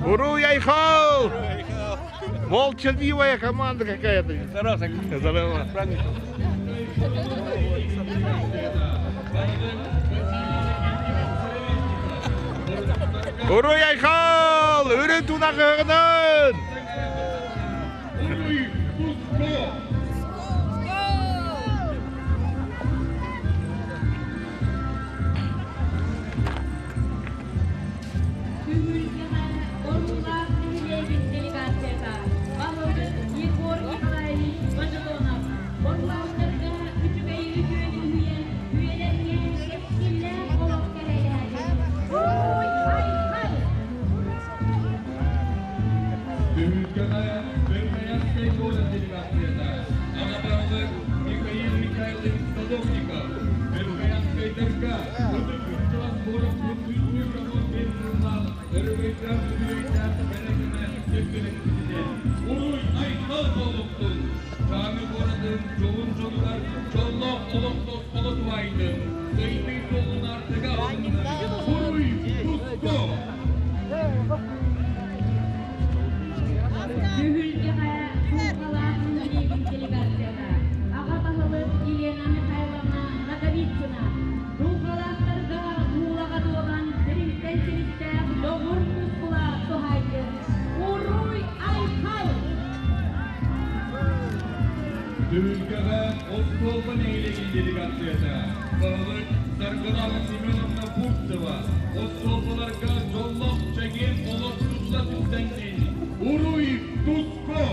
Уруй Айхал! Молчаливая команда какая-то. Здорово. Уруй Айхал! Өрен тунақығынан! Ülkede Oskolban eyleki delegasyada Bağlık Sargılan Simenovna Purtseva Oskolbalarga Jolloq Chagin Oloqsuzla Tüstenkin Uruy Tusko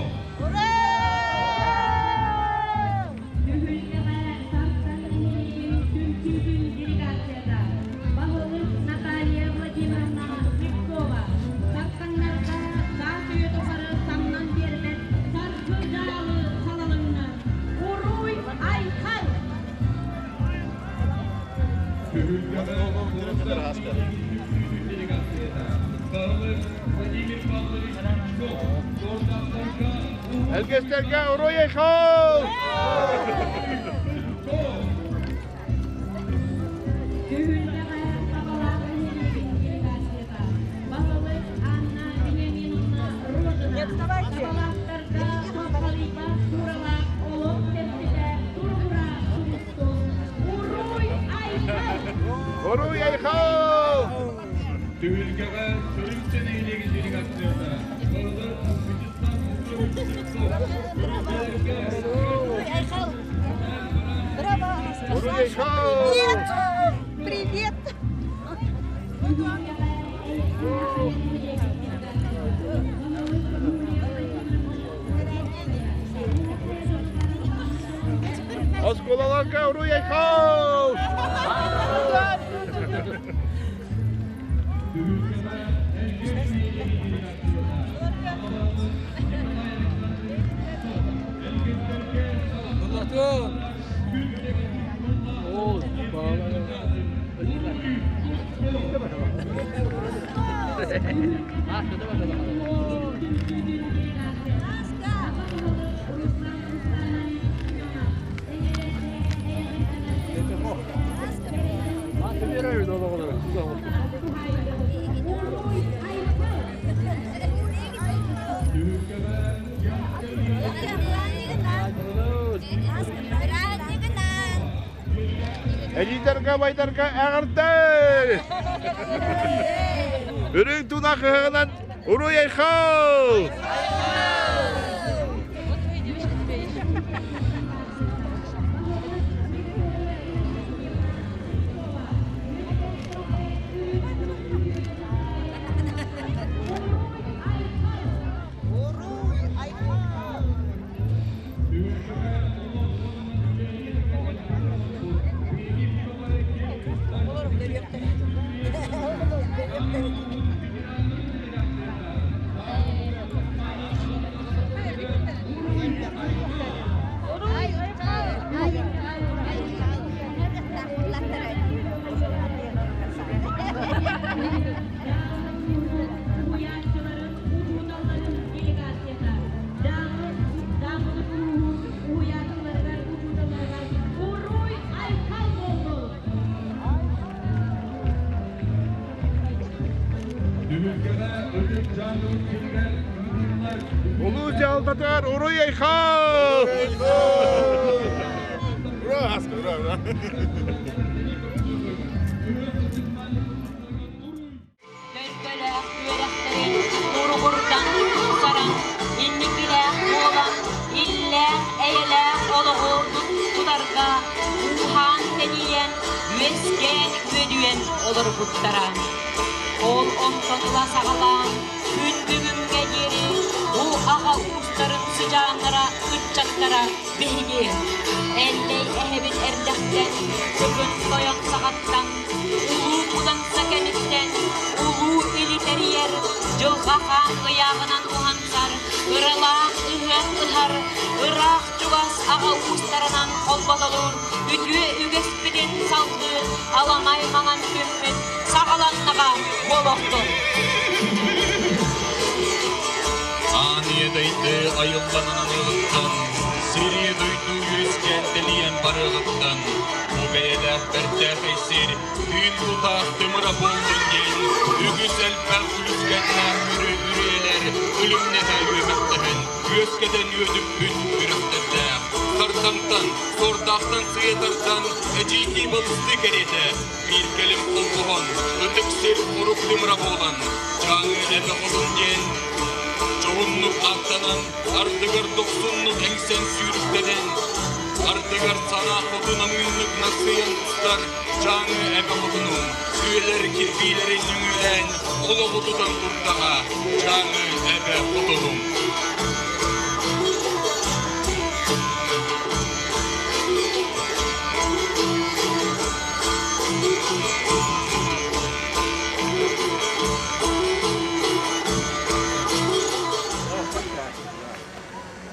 Elgeslerge Uruy Ayxal! Uruy Ayxal! Ülkede Sürümçen eyleki delegasyada Bağlık Уруй Айхал! Привет! Oskolalarga Uruy Ayxal! Әжейдерге байдарға әғірді. Үрің туна қығынан ұруй айқау. Ulu жалдатар ұруй айқау. Törkölök, üyereklerin, uruğurdan saran, innikilek olan, illek, eylek, oluğu, tutarga, uhan deniyen, üesken, üedüyen olur buttara. Ol ontonula sağalan, gün bugünge geri, bu ağa uçların sıcağınlara, ıtçaklara, behgi. Elley ehebin erdekten, bugün soyan sağattan, ulu budansa kenitten, ulu iliteri yer, jılğakan ıyağınan uhansar, ıralak ıhın ıhar, ırak çugas ağa uçlarından kolbal olur, ütüye ügespidin saldı, alamay manan kümmün, sağalannağa boloktur. Aniye daydı ayıllanan ığıttan, Siriye duydu yüzgen deliyen barığıttan, bu beyeler berter eysir, gün tutaq tımıra boldun gel, ügüz elper kulüskenler ürü ürüyeler, ölümne de üyemektehin, yüzgeden yüdüp gün ürükterde, sartangtan, sordaktan sıyıdardan, eciki bılısты kerete, bir kelim koltuğun, ötüksir kuruk tımıra bolan, canı ebe olun gel, çoğunluk aktanan, ardıgar doksunluk engsen sürükteden, ardıgar sana koduna münnük nasıyan tutar, canı ebe kodunum, üyeler kirpilerin üngülen, ola kodudan kurtağa, canı ebe kodunum.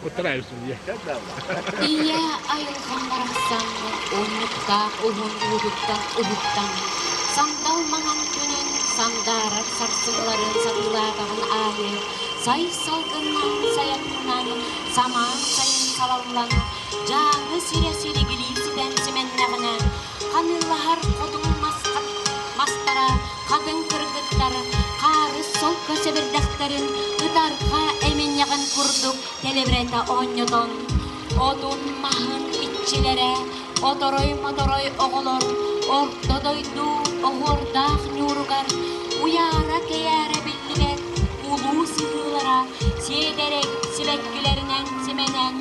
Oturayısın ya. Iya ayılgan baraqsan, onlukta, uhun uğuduktan, uhuttan. Sandal mangan günün, sandarar sarsıların satılağın ahi. Say salgından, sayakından, saman sayın salallan. Canı sire-sire gilisinden simennağına. Kanılahar kodun mastara, kadın kırgıtları. Karı sol kösebirdaktарын ıtarga emin yagan kurduk telebreta onyoton. Odun mahın itçilere, otoroy motoroy oğulor, ortodoydu oğurdağ nyurugar, uyara keyere bildiler, ulu sığılara, siyederek sibekkülerinen simenen,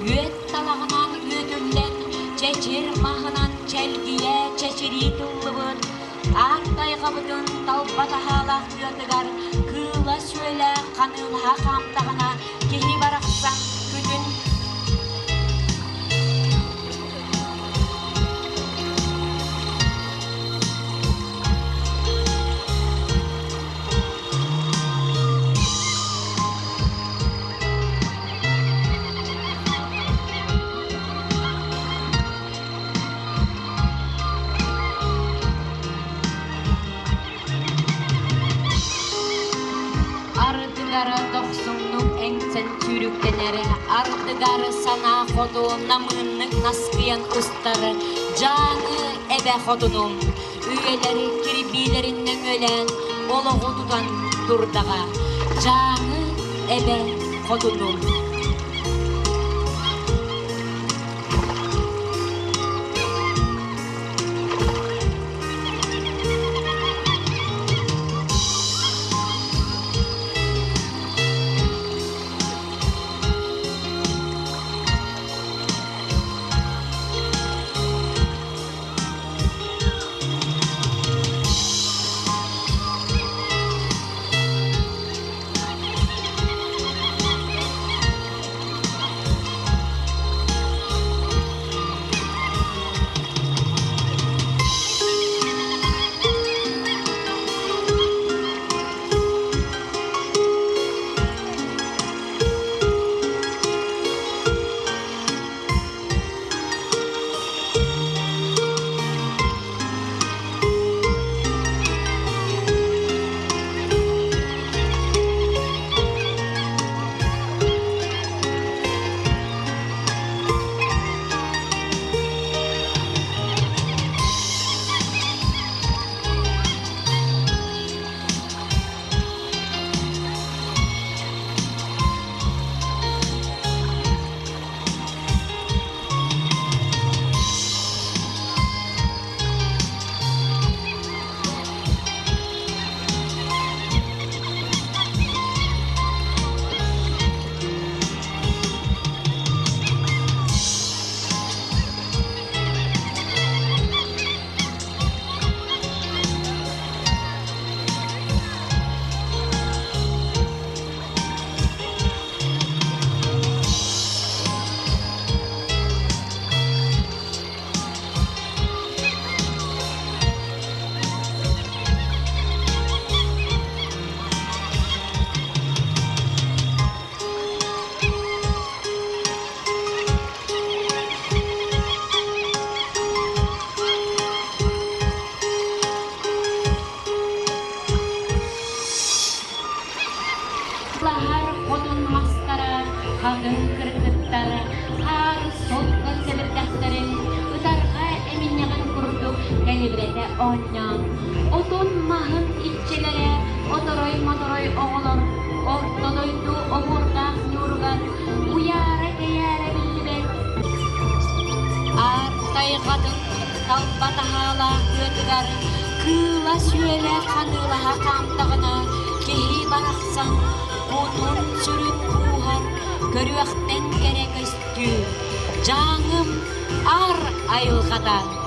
üet talağınan üetülden, çeçir mahınan çelgiye çeçiri tıllıbın, Artay kabıdın talbata halak yötügar, kıla söyle kanılha kamtağına, kehi baraksan kütün. Ardıgarı doksunluk engsen sürüklenere, ardıgarı sana kodu namınlık naskıyan ustarı, canı ebe kodunum, üyeleri kirbilerinden ölen, oluğu tutan durdağa, canı ebe kodunum. Lahar kodun mastara, kadın kırkıttara, har solga sebepdaktarın, utarga eminyagan kurduk, gelibrete onyan. Otun mahın iççilere, otoroy motoroy oğulur, ortodoydu omurdak nurgar, uyara geyere bilibet. Artay kadın, talbatahala götügar, kıla süele kanılaha kamtağına, kehi baraksan, otun sürün kuhar, körüvekten gerek üstü, canım ar ayılgadan.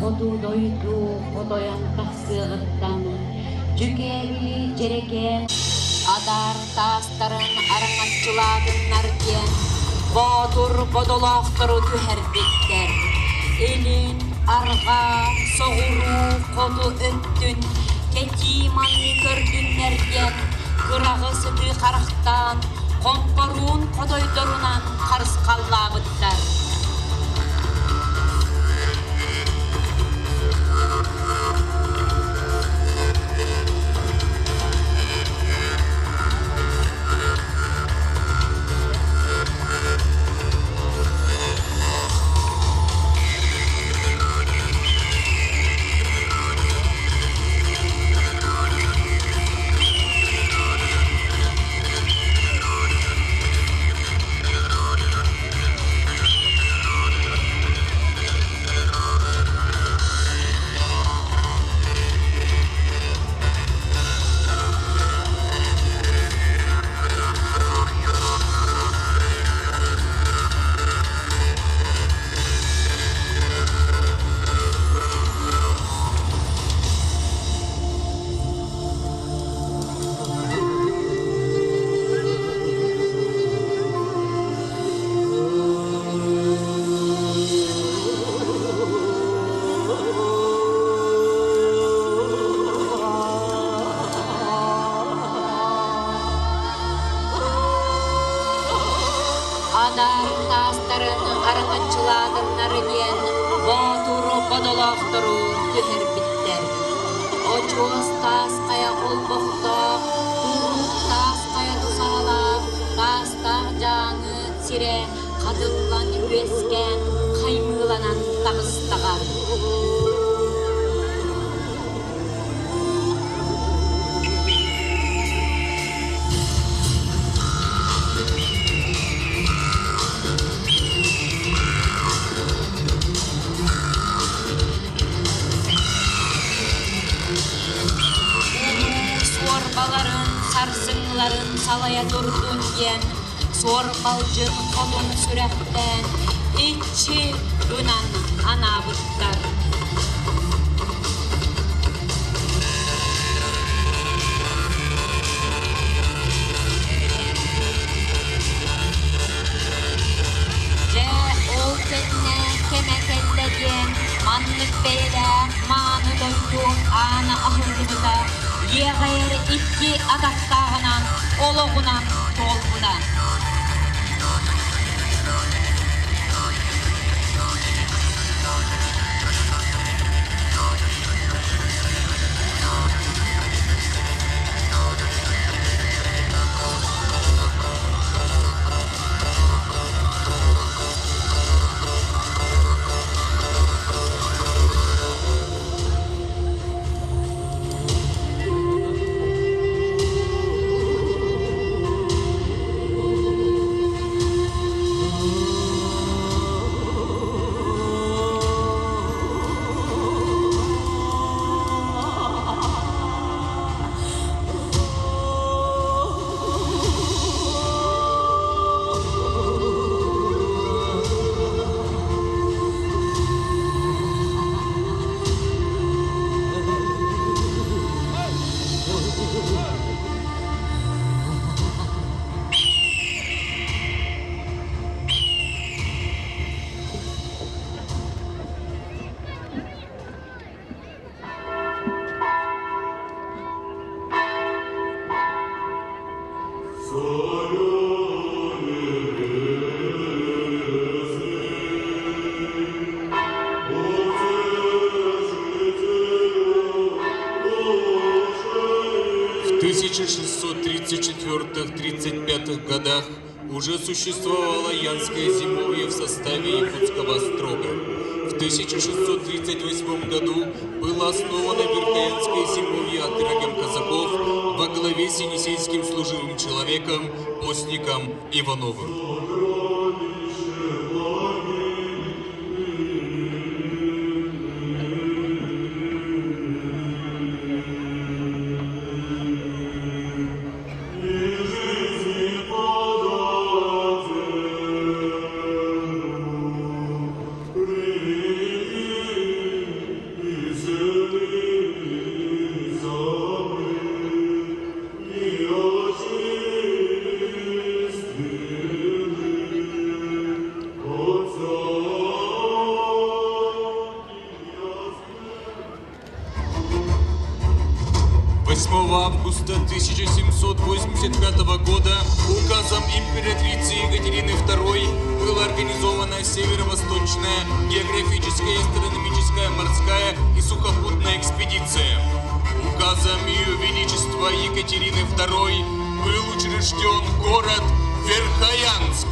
Kodu doydu, kodoyan taksığıttan, cügeli cereke, adar tastarın arаңatçıladın narken, bodur bodoloqturu tüherbitter. Elin arga, soğuru kodu öttün, ketimanı gördünlerken, kırағы sıdı qaraqtan, komporun kodoydorunan qarısqallağıttar. Адар тастарын араңачыладыннар ден ботуру бодолоқтыру түхер биттер. Очуос таская олбоқта, туру таская тусала, тастар жаңы сире қадыллан үескен қаймыланан тағыстағар. Суорбаларын, сарсыңларын салая дұрдun ген, суорбалжын қолын сүрәттен, итчи үнан анабыттар. Же ол кетіне кемекеллеген, манлық бейлі, маны дойду, аны ахылдыда, еғайыр итки атақтағынан, олығынан толғынан. В 1634-35 годах уже существовало Янское зимовье в составе Якутского острога. В 1638 году было основано Верхоянское зимовье отрядом казаков во главе с енисейским служивым человеком, постником Ивановым. Августа 1785 года указом императрицы Екатерины II была организована северо-восточная географическая, астрономическая, морская и сухопутная экспедиция. Указом Ее Величества Екатерины II был учрежден город Верхоянск.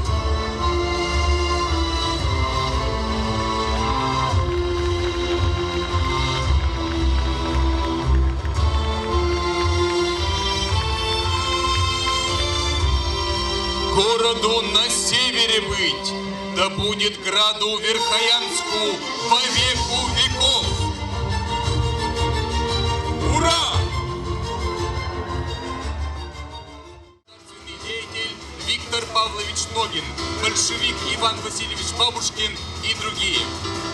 Городу на севере быть, да будет граду Верхоянску во веку веков. Ура! Государственный деятель Виктор Павлович Ногин, большевик Иван Васильевич Бабушкин и другие.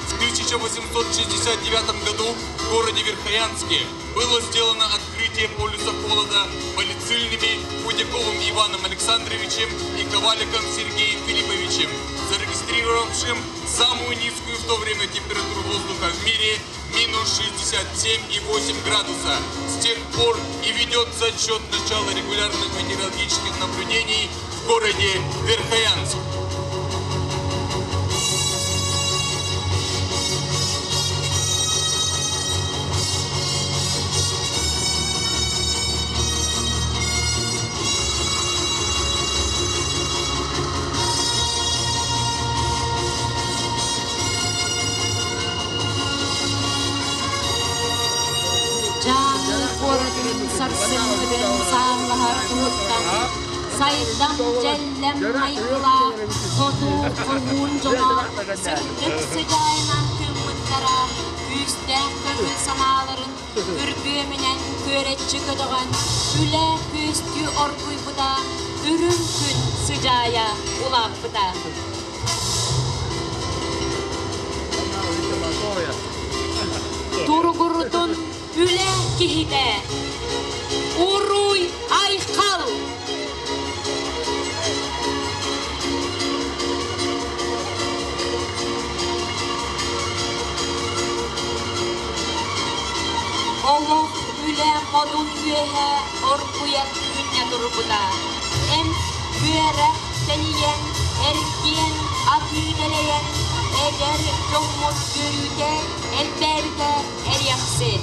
В 1869 году в городе Верхоянске было сделано открытие полюса холода Полицильными Худяковым Иваном Александровичем и Коваликом Сергеем Филипповичем, зарегистрировавшим самую низкую в то время температуру воздуха в мире минус 67,8 градуса. С тех пор и ведется отчет начала регулярных метеорологических наблюдений в городе Верхоянск. Аңғыдың сағылар ұмыттан, сайдам жәлләм айқыла, қоту қылуын жоға, сүрдік sıcağынан күмміттара, үстәк көңіл саналарын, үргөмінен көретші көдіған, үлі көсті оргуй бұда, үрін күн sıcağая улап бұда. Тургурдун үле кихиде, уруй айқал. Олох үле модун үйе оргуят күнне турбуда. Эм үйерек тәлиен, әркен атүйделейен, Эгер жоммут көрүде, элберде әряқсен.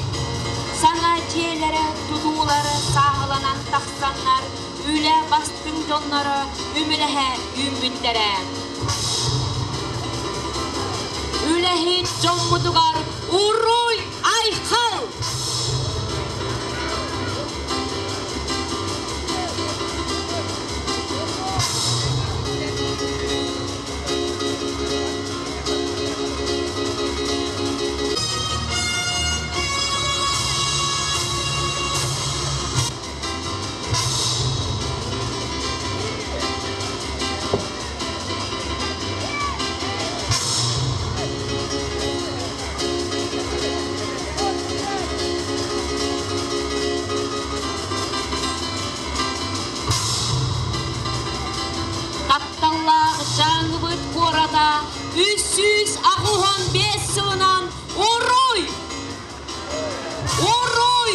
Саңа жиелері, тудулары сағыланан тақсанлар, үлі бастың жонлары, үміліхе үмбіттері. Үліхи жоммутуғар, уруй айқал! Жаңыбыт қорада, үссіз ағуған 5 сылынан оруй! Оруй!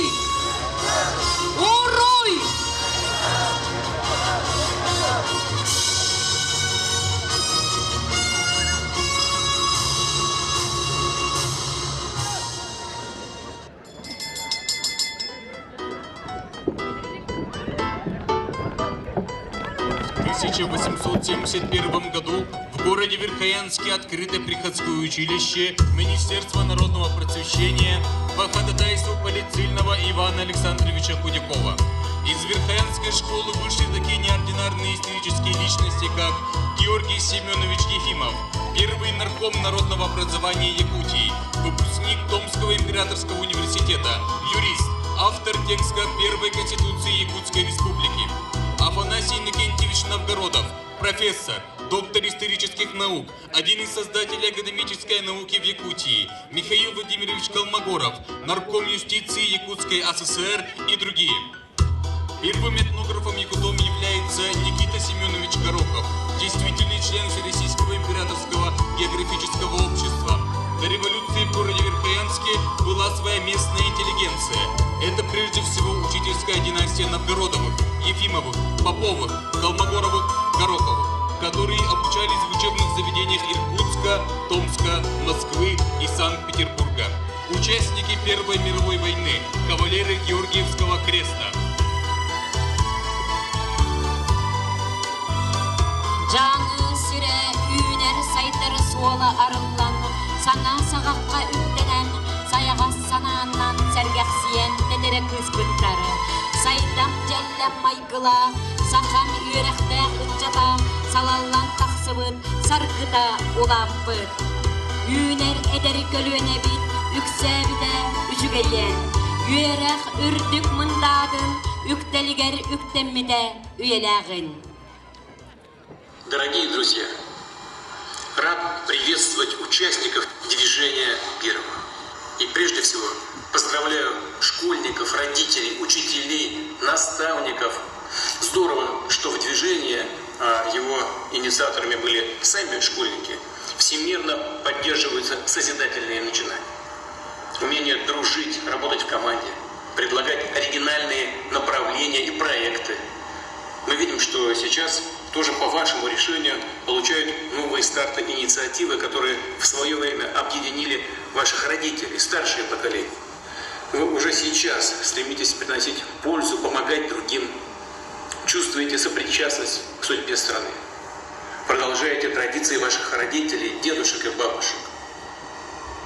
Оруй! В 1871 году в городе Верхоянске открыто приходское училище Министерства народного просвещения по ходатайству полицейного Ивана Александровича Худякова. Из Верхоянской школы вышли такие неординарные исторические личности, как Георгий Семенович Ефимов, первый нарком народного образования Якутии, выпускник Томского императорского университета, юрист, автор текста первой конституции Якутской республики. Афанасий Иннокентьевич Новгородов, профессор, доктор исторических наук, один из создателей академической науки в Якутии, Михаил Владимирович Колмогоров, нарком юстиции Якутской ССР и другие. Первым этнографом Якутом является Никита Семенович Горохов, действительный член Всероссийского императорского географического общества. До революции в городе Верхоянске была своя местная интеллигенция. Это прежде всего учительская династия Новгородовых, Ефимовых, Поповых, Колмогоровых, Гороховых, которые обучались в учебных заведениях Иркутска, Томска, Москвы и Санкт-Петербурга. Участники Первой мировой войны, кавалеры Георгиевского креста. Жаңы сүре үйнер сайтыр суолы арылан, саңа сағаққа үттенен, саяға сананнан сәргәқсиен тәдері күзбіттары. Сайдам жәлләм майгыла, сақам үйеректі ұтчата, салаллан тақсыбыт, сарқыта улаппыт. Үйнер әдері көлуіне бит, үксәбіде үжігейен. Үйерек үрдік мұндадын, үктелігер үктемміде үйеләғын. Дорогие друзья, рад приветствовать участников движения первого. И прежде всего поздравляю школьников, родителей, учителей, наставников. Здорово, что в движении, его инициаторами были сами школьники, всемирно поддерживаются созидательные начинания. Умение дружить, работать в команде, предлагать оригинальные направления и проекты. Мы видим, что сейчас тоже по вашему решению получают новые старты инициативы, которые в свое время объединили ваших родителей, старшее поколение. Вы уже сейчас стремитесь приносить пользу, помогать другим, чувствуете сопричастность к судьбе страны. Продолжаете традиции ваших родителей, дедушек и бабушек.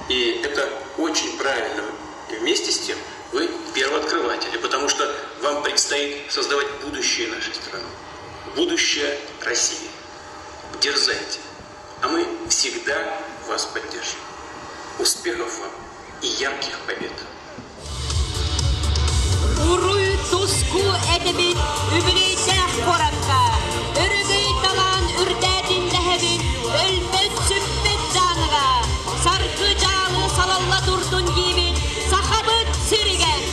И это очень правильно. И вместе с тем Вы первооткрыватели, потому что вам предстоит создавать будущее нашей страны. Будущее России. Дерзайте. А мы всегда вас поддержим. Успехов вам и ярких побед. Уруй туску эдебит үбірейсәк қоракка. Үрігей талан үрдәдін ләхебін өлбет сүппет жаныға. Сарқы жалы салалла дұрдың кейбін сақабыт сүрген.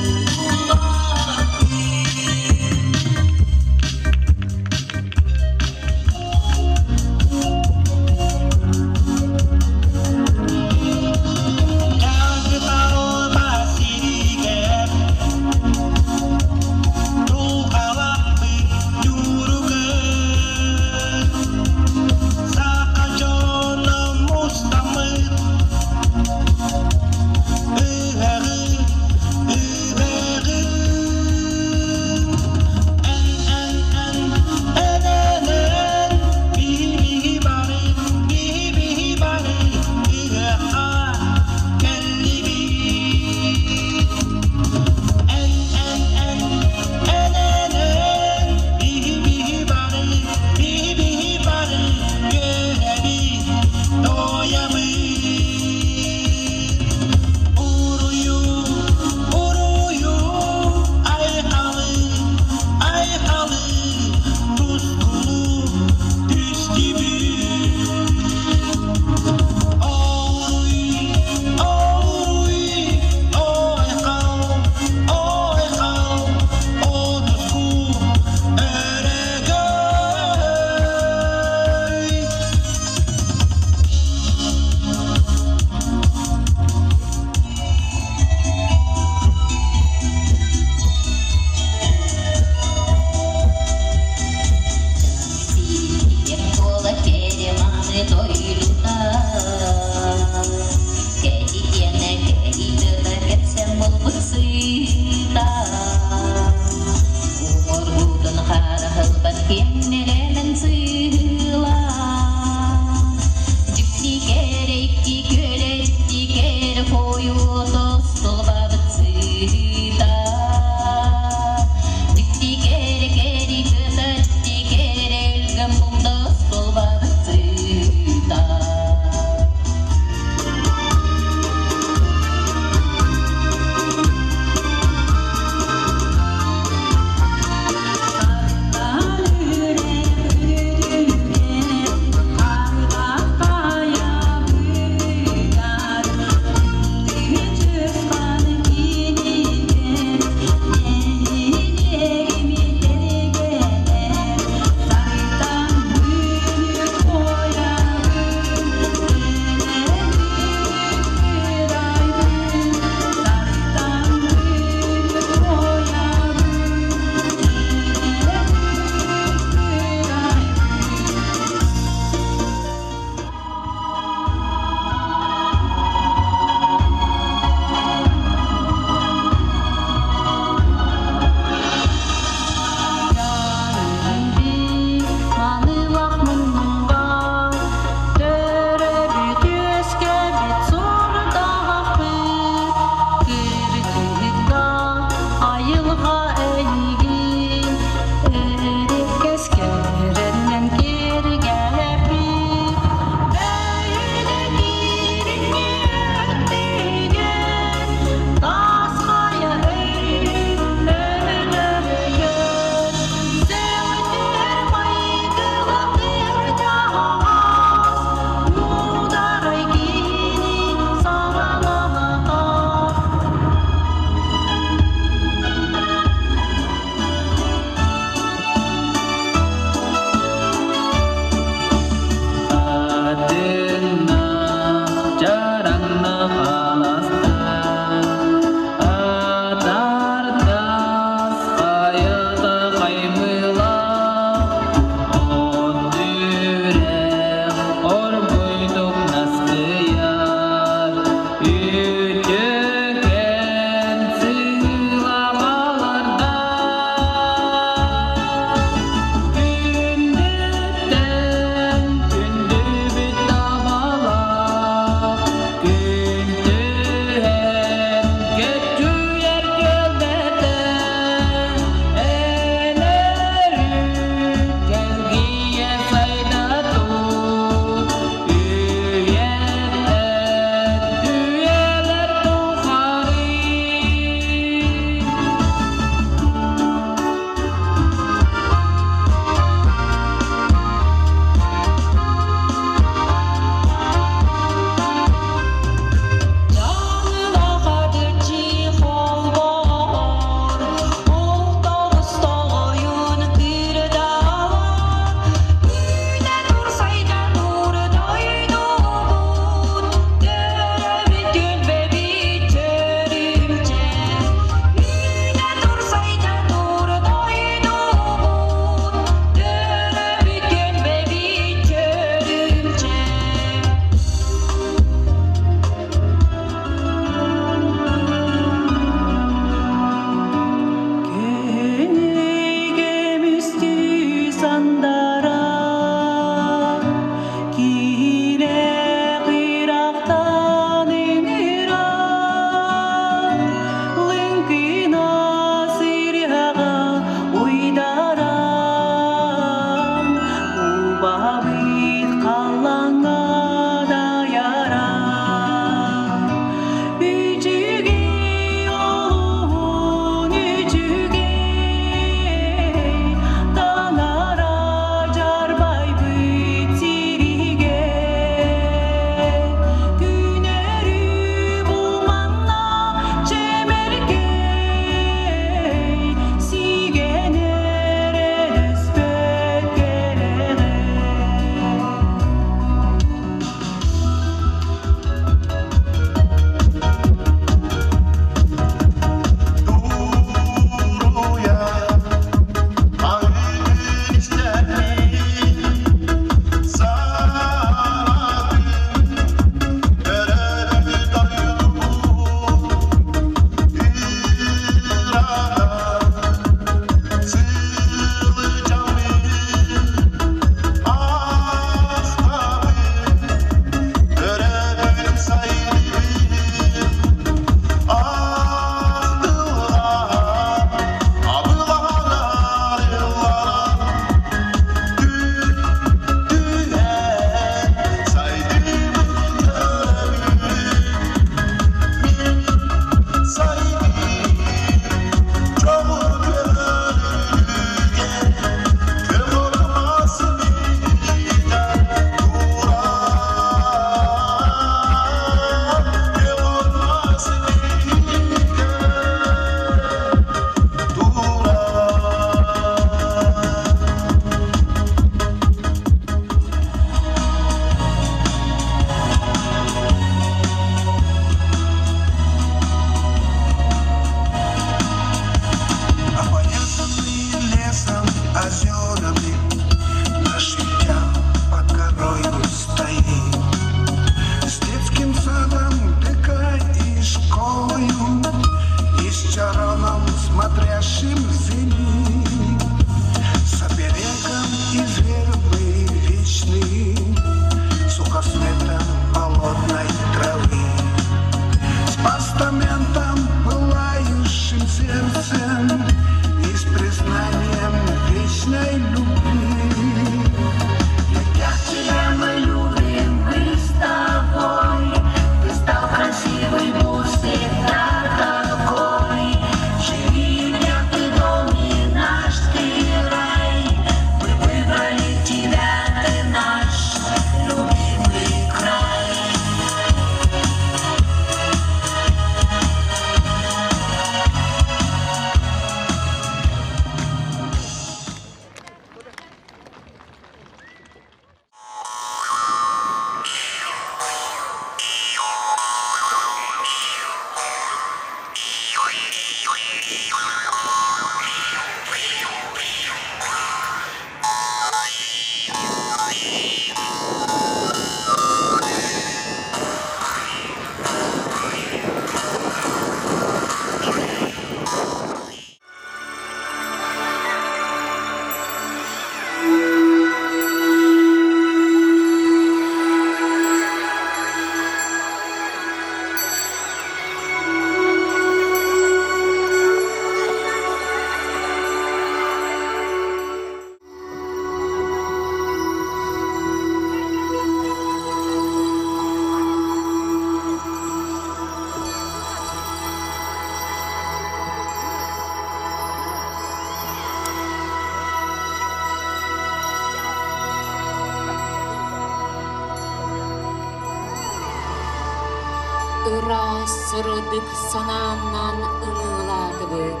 Ырас сырыдык санамнан ыңыладыбыт.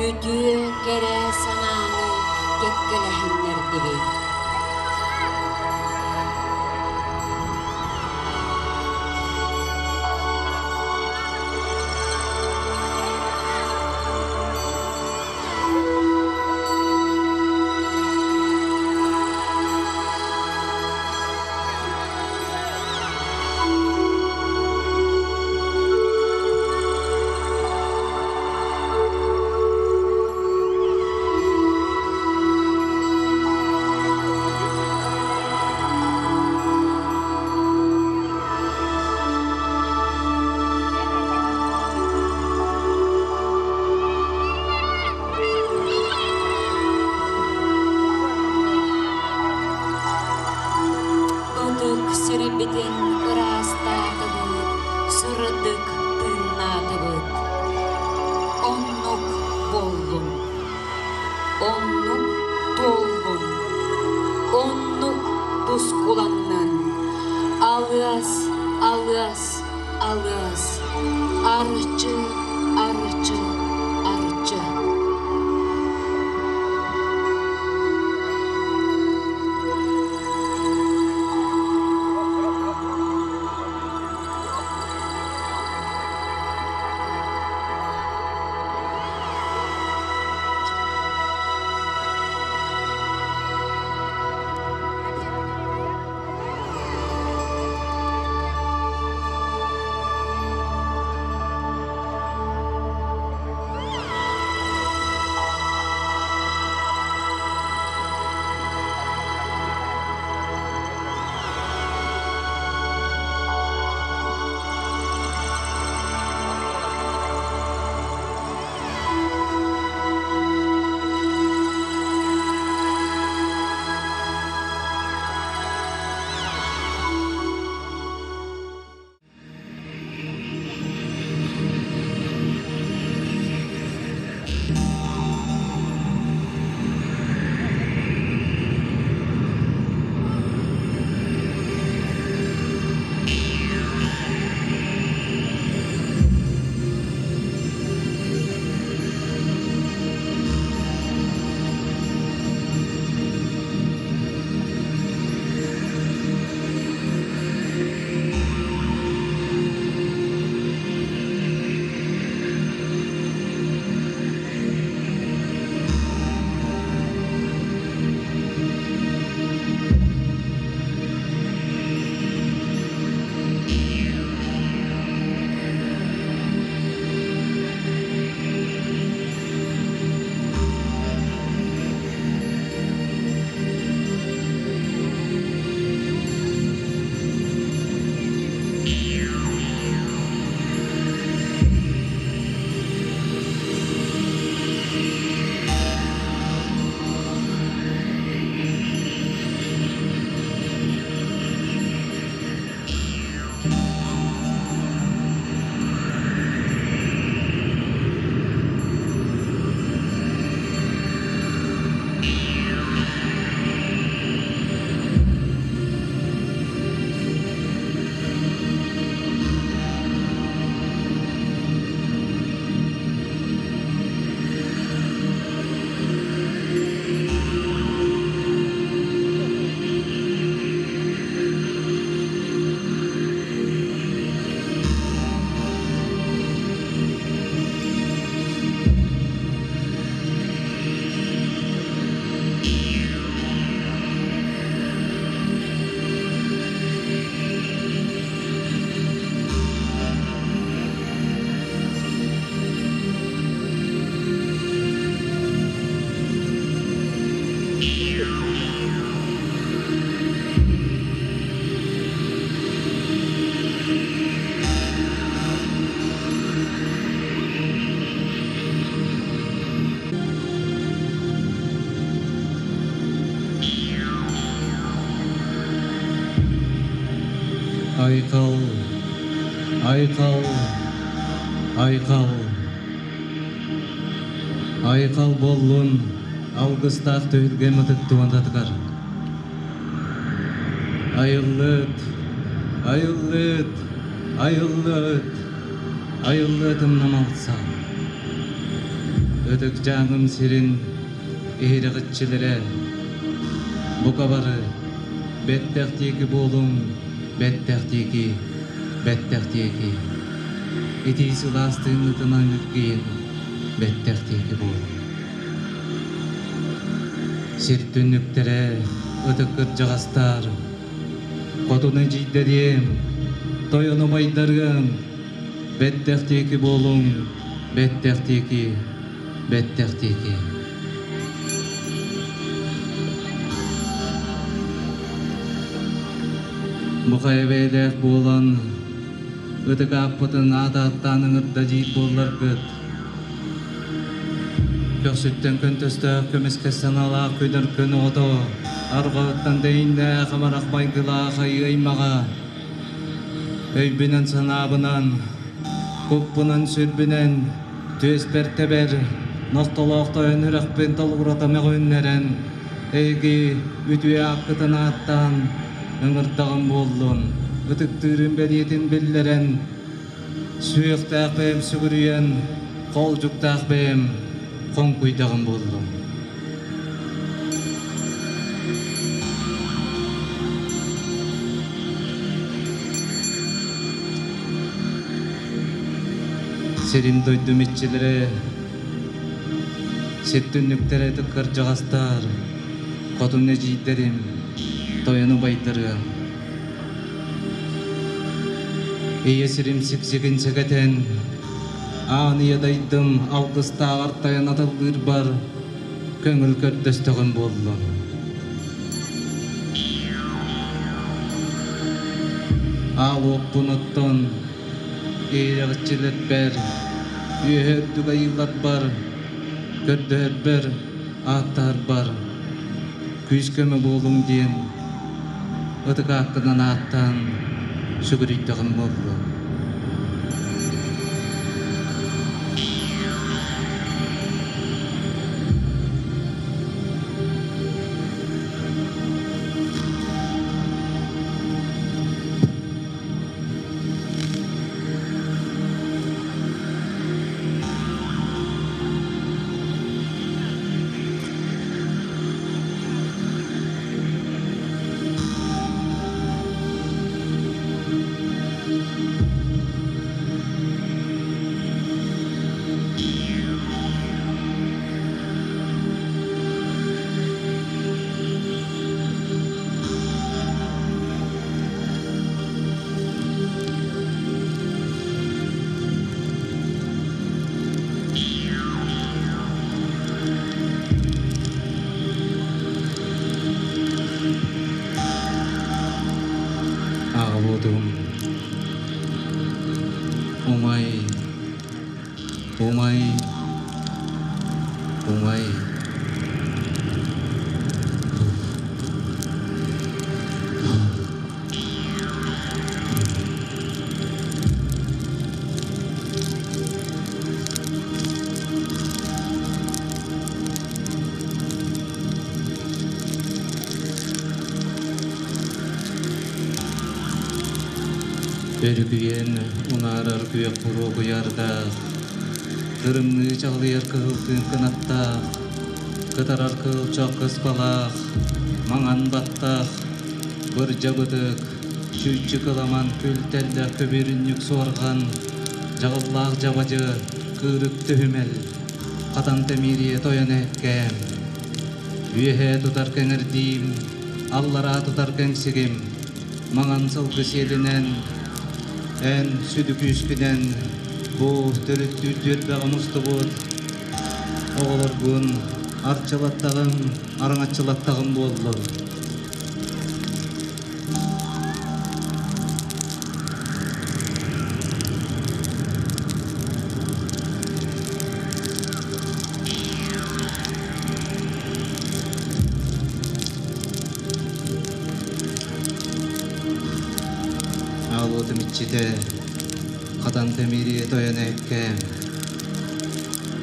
Үдү кере сананы кеккелехиннердибит. Сирибитин ырастатыбыт, сырыдык тыннатыбыт. Оннук боллун, оннук толлун, оннук тускуланнан. Алыс, алыс, алыс, арчы, арчы, арчы. Айқал, айқал, айқал. Айқал боллун, алгыстақ түйілген мұтык туандатығар. Айыллыт, айыллыт, ayıllı tımlamalsa. Ödük canım serin ehri gıtçilere. Bu kabarı bettekteki bolum, bettekteki. Iti sılastığını tınan ülkeyin, bettekteki bolum. Sirtünlüktere ödük kırcağıstar. Kodunu ciddediyem, toyunu baydargım. Bettekteki bolum, bettekteki. Bu kaybedek bolan, ödük apıtın adattanın ıdda jiyip bollar gıt. Köksütten köntöstök kömeskesen ala köydür kön oto. Argağıttan deyinle kamarak baygıla kayıymağa. Öybünen sanabınan, kuppunan sürbünen, tüesperteber, nostoloqta önürekpen talguratamak önleren, egi ütüye akkıtın attan, ıngırtağın bollun, ıtıktırın bediyetin billeren, süyektağ beyim sügürüyen, kolcuktağ beyim, konkuydağın bollun. Serin doydum iççilere, settünlüktere tıkkar cağastar, kodun neciyderim, toyanı baydırı. Eyesirim siksigin seketen, anıya daydım, algısta artayan atılgır bar, köngül kördöstüğün bollun. Al okpunuttun, eğrağıtçilet ber, üyehördük ayılat bar, kördöher ber, attar bar. Küysköme bolum diyen, ıtık hakkından attan, sügürüydüğün bollu. Ağladım. Umay. Örgüyen unarar kuyak buru kuyarda, tırımны çağlayar kığıltın kınatta, kıtarar kığılçak kısbalaq, maŋan battaq, bir jabıdık, çüççü kılaman kültelde köbürünlük sorgan, jağıllaq jabacı, kırık tühümel, katan temiriye toyan ekkem, üyehe tutar keŋerdiğim, allara tutar keŋsigim, maŋan sılgı selinen, en südük üsküden bu törüttü dörbeğimizdi bu oğlar gün arçalattağım, araŋatçalattağım bollu. Ağladım içide, katan temiri toyan ekkem.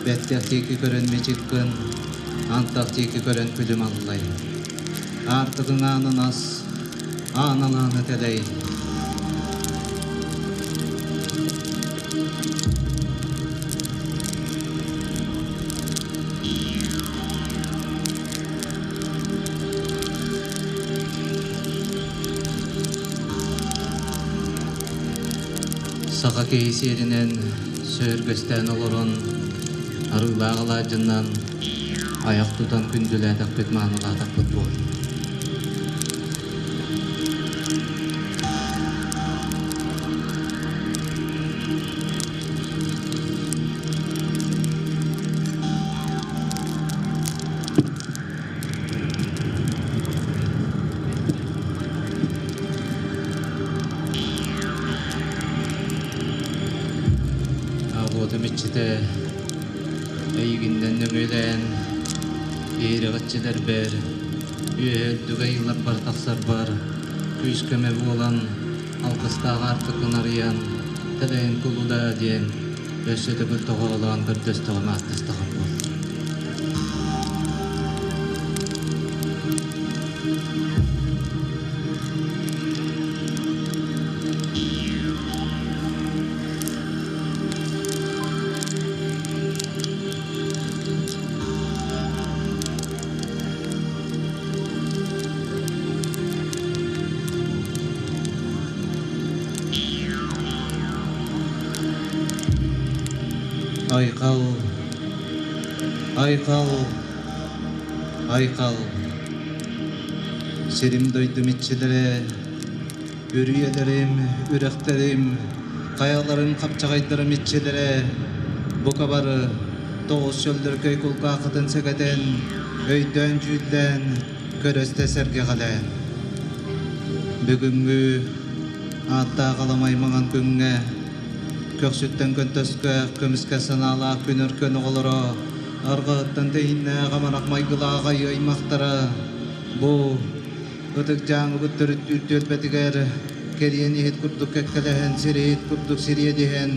Bettekteki körönme çıkkın, antakteki körön külüm allay. Artıgın anın as, analanı teley. Сақа кейсерінен сөргістен олырын арылағыла жыннан аяқ тұтан күнділі әтақ бет маңыға атақ бұт бол. Ağotumiçte eyginden nömelen eri gıççılar ber üyerdüge yıllar bar taqsar bar küyüskeme bolan alqıstağı artıkın arayan tadayin kulula diyen ösödü bir toğa olan bir döstağım attыстağım bol. Aykal, aykal, aykal. Serim doydum iççilere, ürüyelerim, üreklerim, kayalarım, kapçakaylarım iççilere. Bu kabarı, doğuz şöldür köy kulka akıdın sekeden, öyden cüyden, köröste serge galen. Bugüngü, atta kalamay mağan güngü, Köksütten köntöskö, kömüske sanala, könörkön oğuluru, argıttan deyinne, gamanak maygıla, gayı aymaktara. Bu, ötük janı güttürüt ürtüt betiger, keriyen ihit kurduk kekkelehen, sirihit kurduk siriye dihen.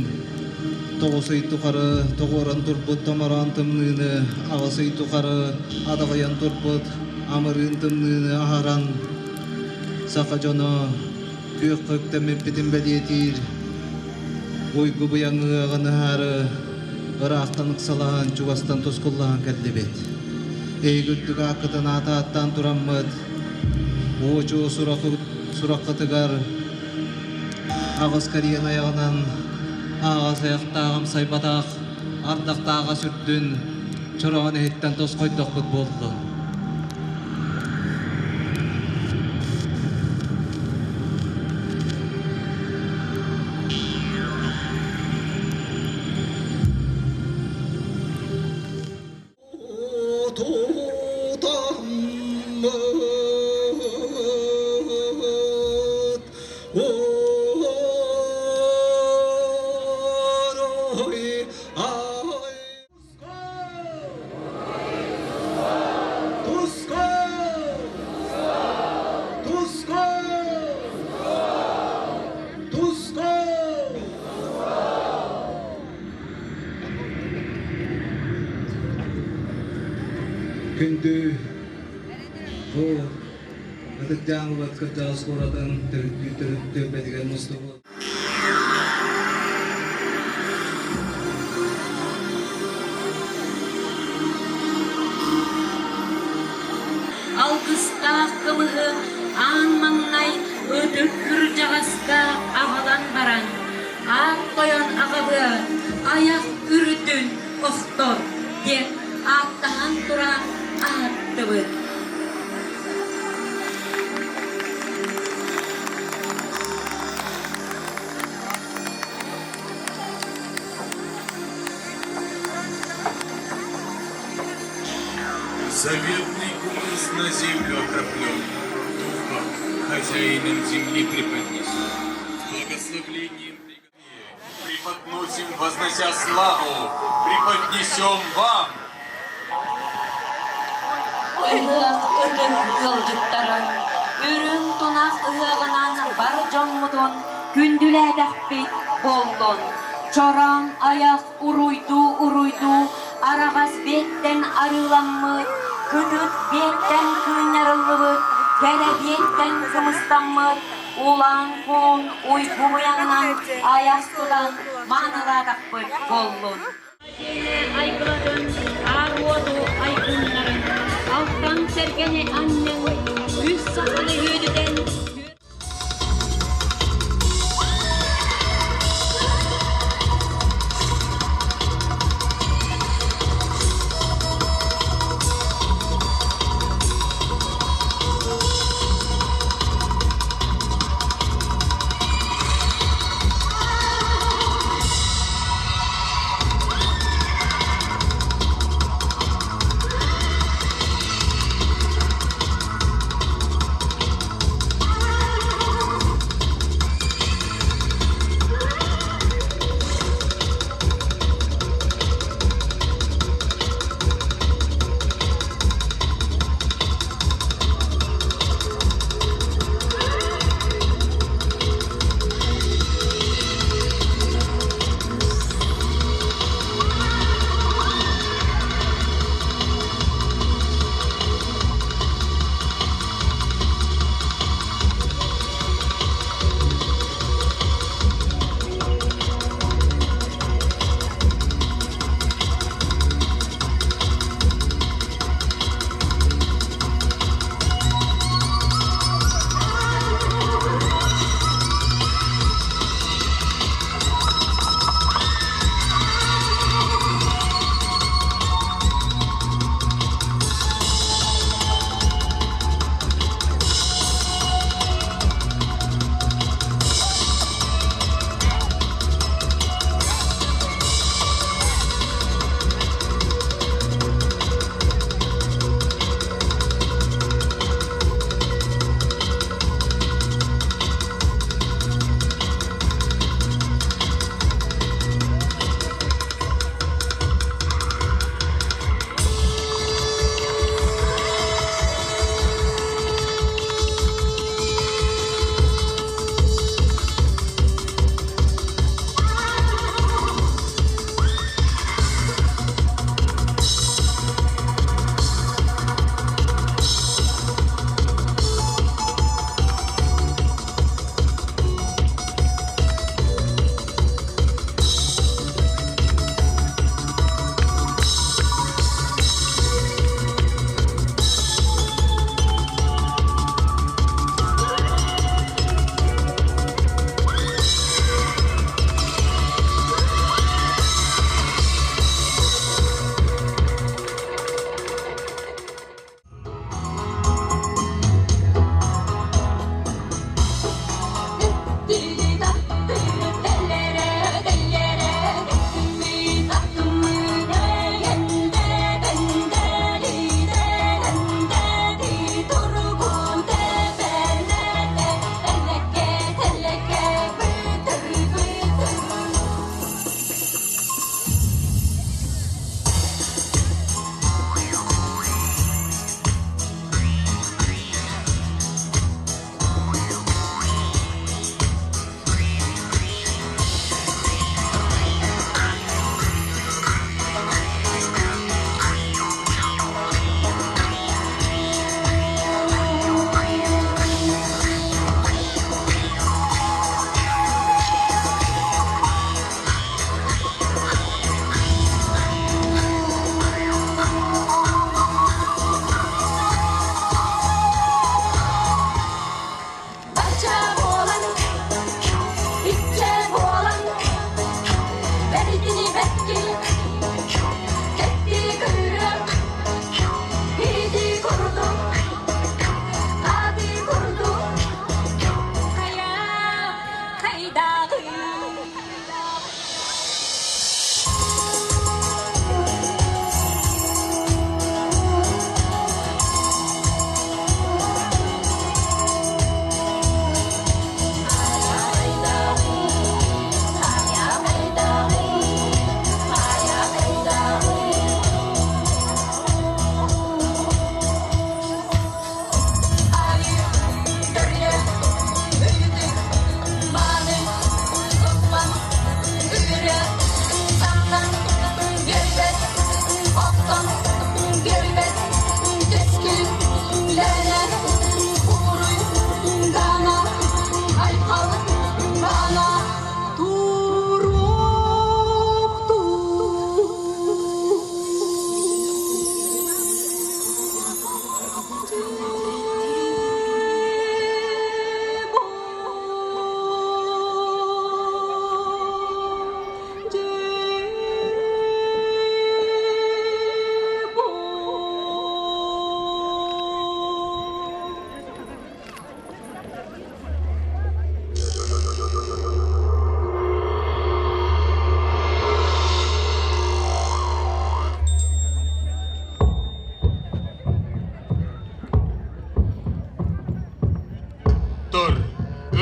Toğusay tukarı, toğuran turbut, tomaran tımnığını, ağasay tukarı, adağayan turbut, amırın tımnığını aharan. Saka jono, kök kökten meppitin beliyetir, Uygu buyangı harı, ıraqtan ıksalahan, çuvastan toskullahan kellibet. Eygüttük akıdan ata-attan turammıd. Uğucu surakı tıgar. Ağız kariyen ayağынан, ağız ayaktağım saybataq, ardaqtağa sürttün, çorağın ehitten tos koyduk bud boldu. Gündü bu atık janı vatkıda skoradan törüttü bedigen Mustafa. Alqısta kılığı anmannay ödük kırcağasta ağalan baran. Ağ koyan ağabı ayak ürüdün oktor dep ağattahan turan ağattıbı. Заветный кумыс на землю окроплен, духа хозяином земли преподнесен. Благословением преподносим, вознося славу, преподнесем вам. Ihıaq ödük yılcıktarı, ürün tunak ihığınan bar jommudun, gündüledek bit boldun. Çoran ayak uruydu, arağaz betten arılanmı, kıdıt betten kıynarıllıbı, gele betten kımıstanmı, ulan kon uyku uyanınan ayastıdan manıladak bit boldun. Aykıladın, ağuodu aykınların, alttan sergene annen, üst sakalı hüdüden.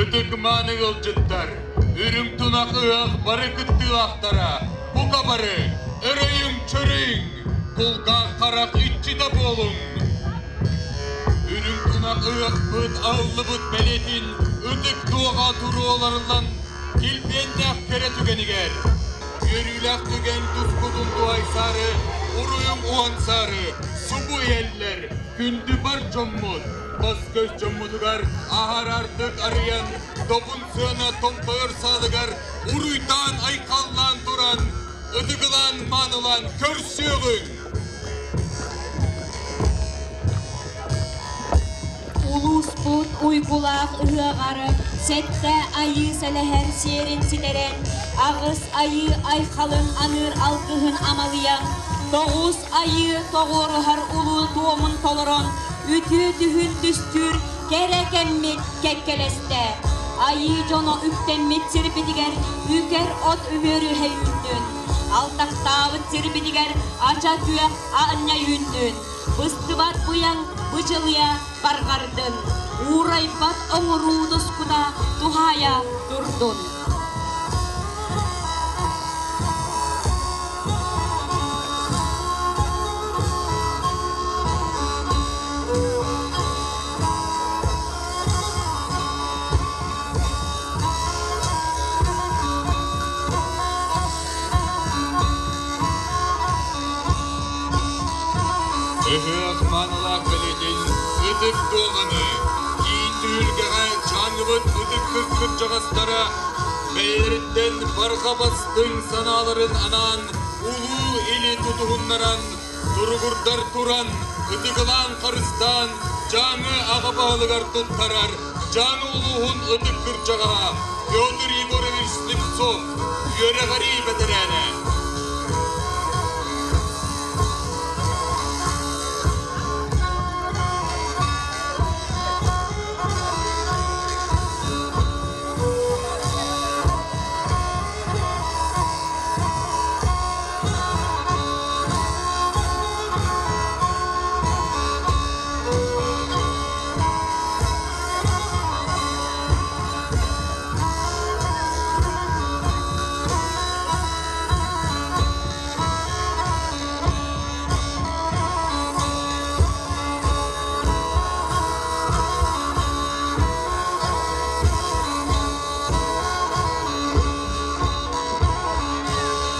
Ыдык маны ылжыттар, үрүң тунак ыак бары кыттыактара, бука бары, өрөйүң чөрөйүң, кулга карак итчиде болуң. Үрүң тунак ыак быт аллы быт белетин, ыдык туага туруоларылан, килпендак кере түгенигер. Yörülak tügen tuskudun duaysarı, uruyum uansarı, subu yeller, gündü bar çommut. Bas göz çommutugar, ahar artık arayan, topun sığına tomtoyor sağlıgar, uruydan aykallan duran, ödügılan manılan körsüğün. Улус пут уйгулах ыгары, сетте айы сәләһәр серин ситерен, ағыз айы айқалын аныр алгыһын амалыян, тоғыз айы тоғырыһар улу туомын толырон, үтү түһүн түстүр, керекеммит кеккелесте. Айы жоно үктеммит сирбидигер, үкер от үбөрү хэйүндүн. Алтактаабыт сирбидигер, ача түәк аанья юндүн. Быстыбат буян бычылыя баргардын. Урайбат оңурудускуда тухая турдун. Ыһыах манылак белетин, ыдык doğanı, кийintүүлгеге чаңыбыт ыдык кыккыт жагастара, бэйриттен барга бастың саналарын анан, улуу или тутугуннаран, туругурдар туран, ыдыгылан карыстан, жаңы агабалыгар туттарар, жаңы улуун ыдык кырчага, Петр Егорович Слепцов, Юрегари бетерәне.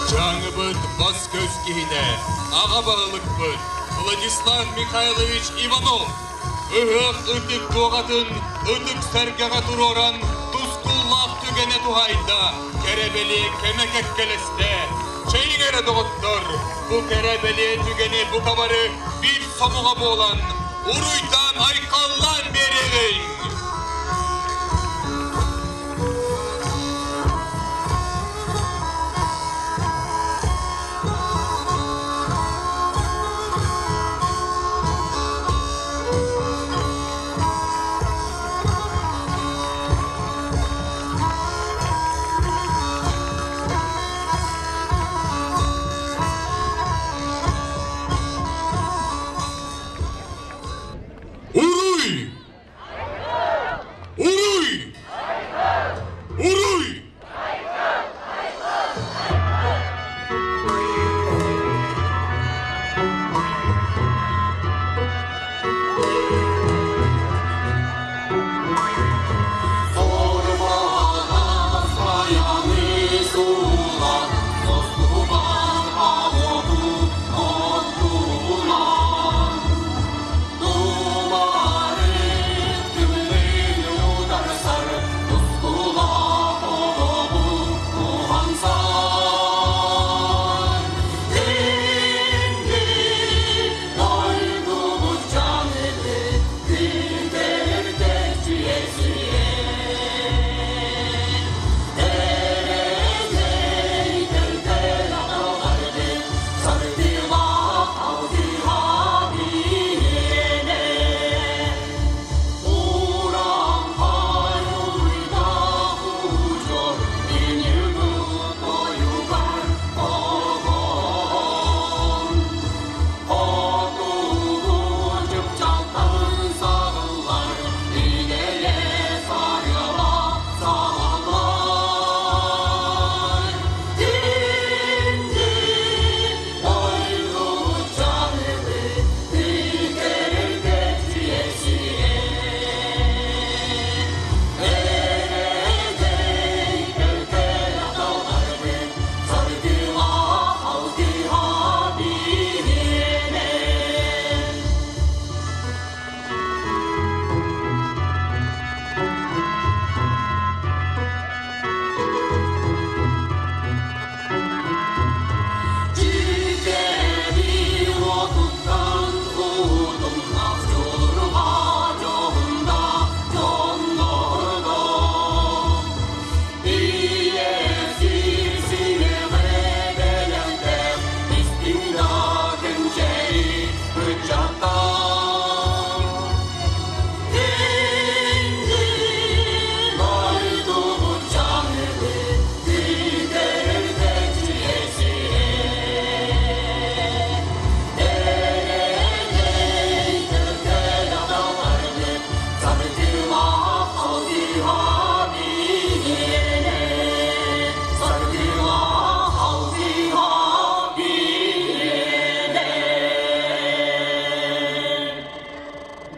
Жаңыбыт бас көз кihide, аға бағылықпыт, Владислав Михайлович Иванов, ыһық ыдык туғатын, ыдык сәргеға туроран, тускуллақ түгене тухайда, керебели кемекек келесте, чейгере доғыттыр, bu керебели түгене bu кабары bir самуға болан, уруйдан айқаллан берегін.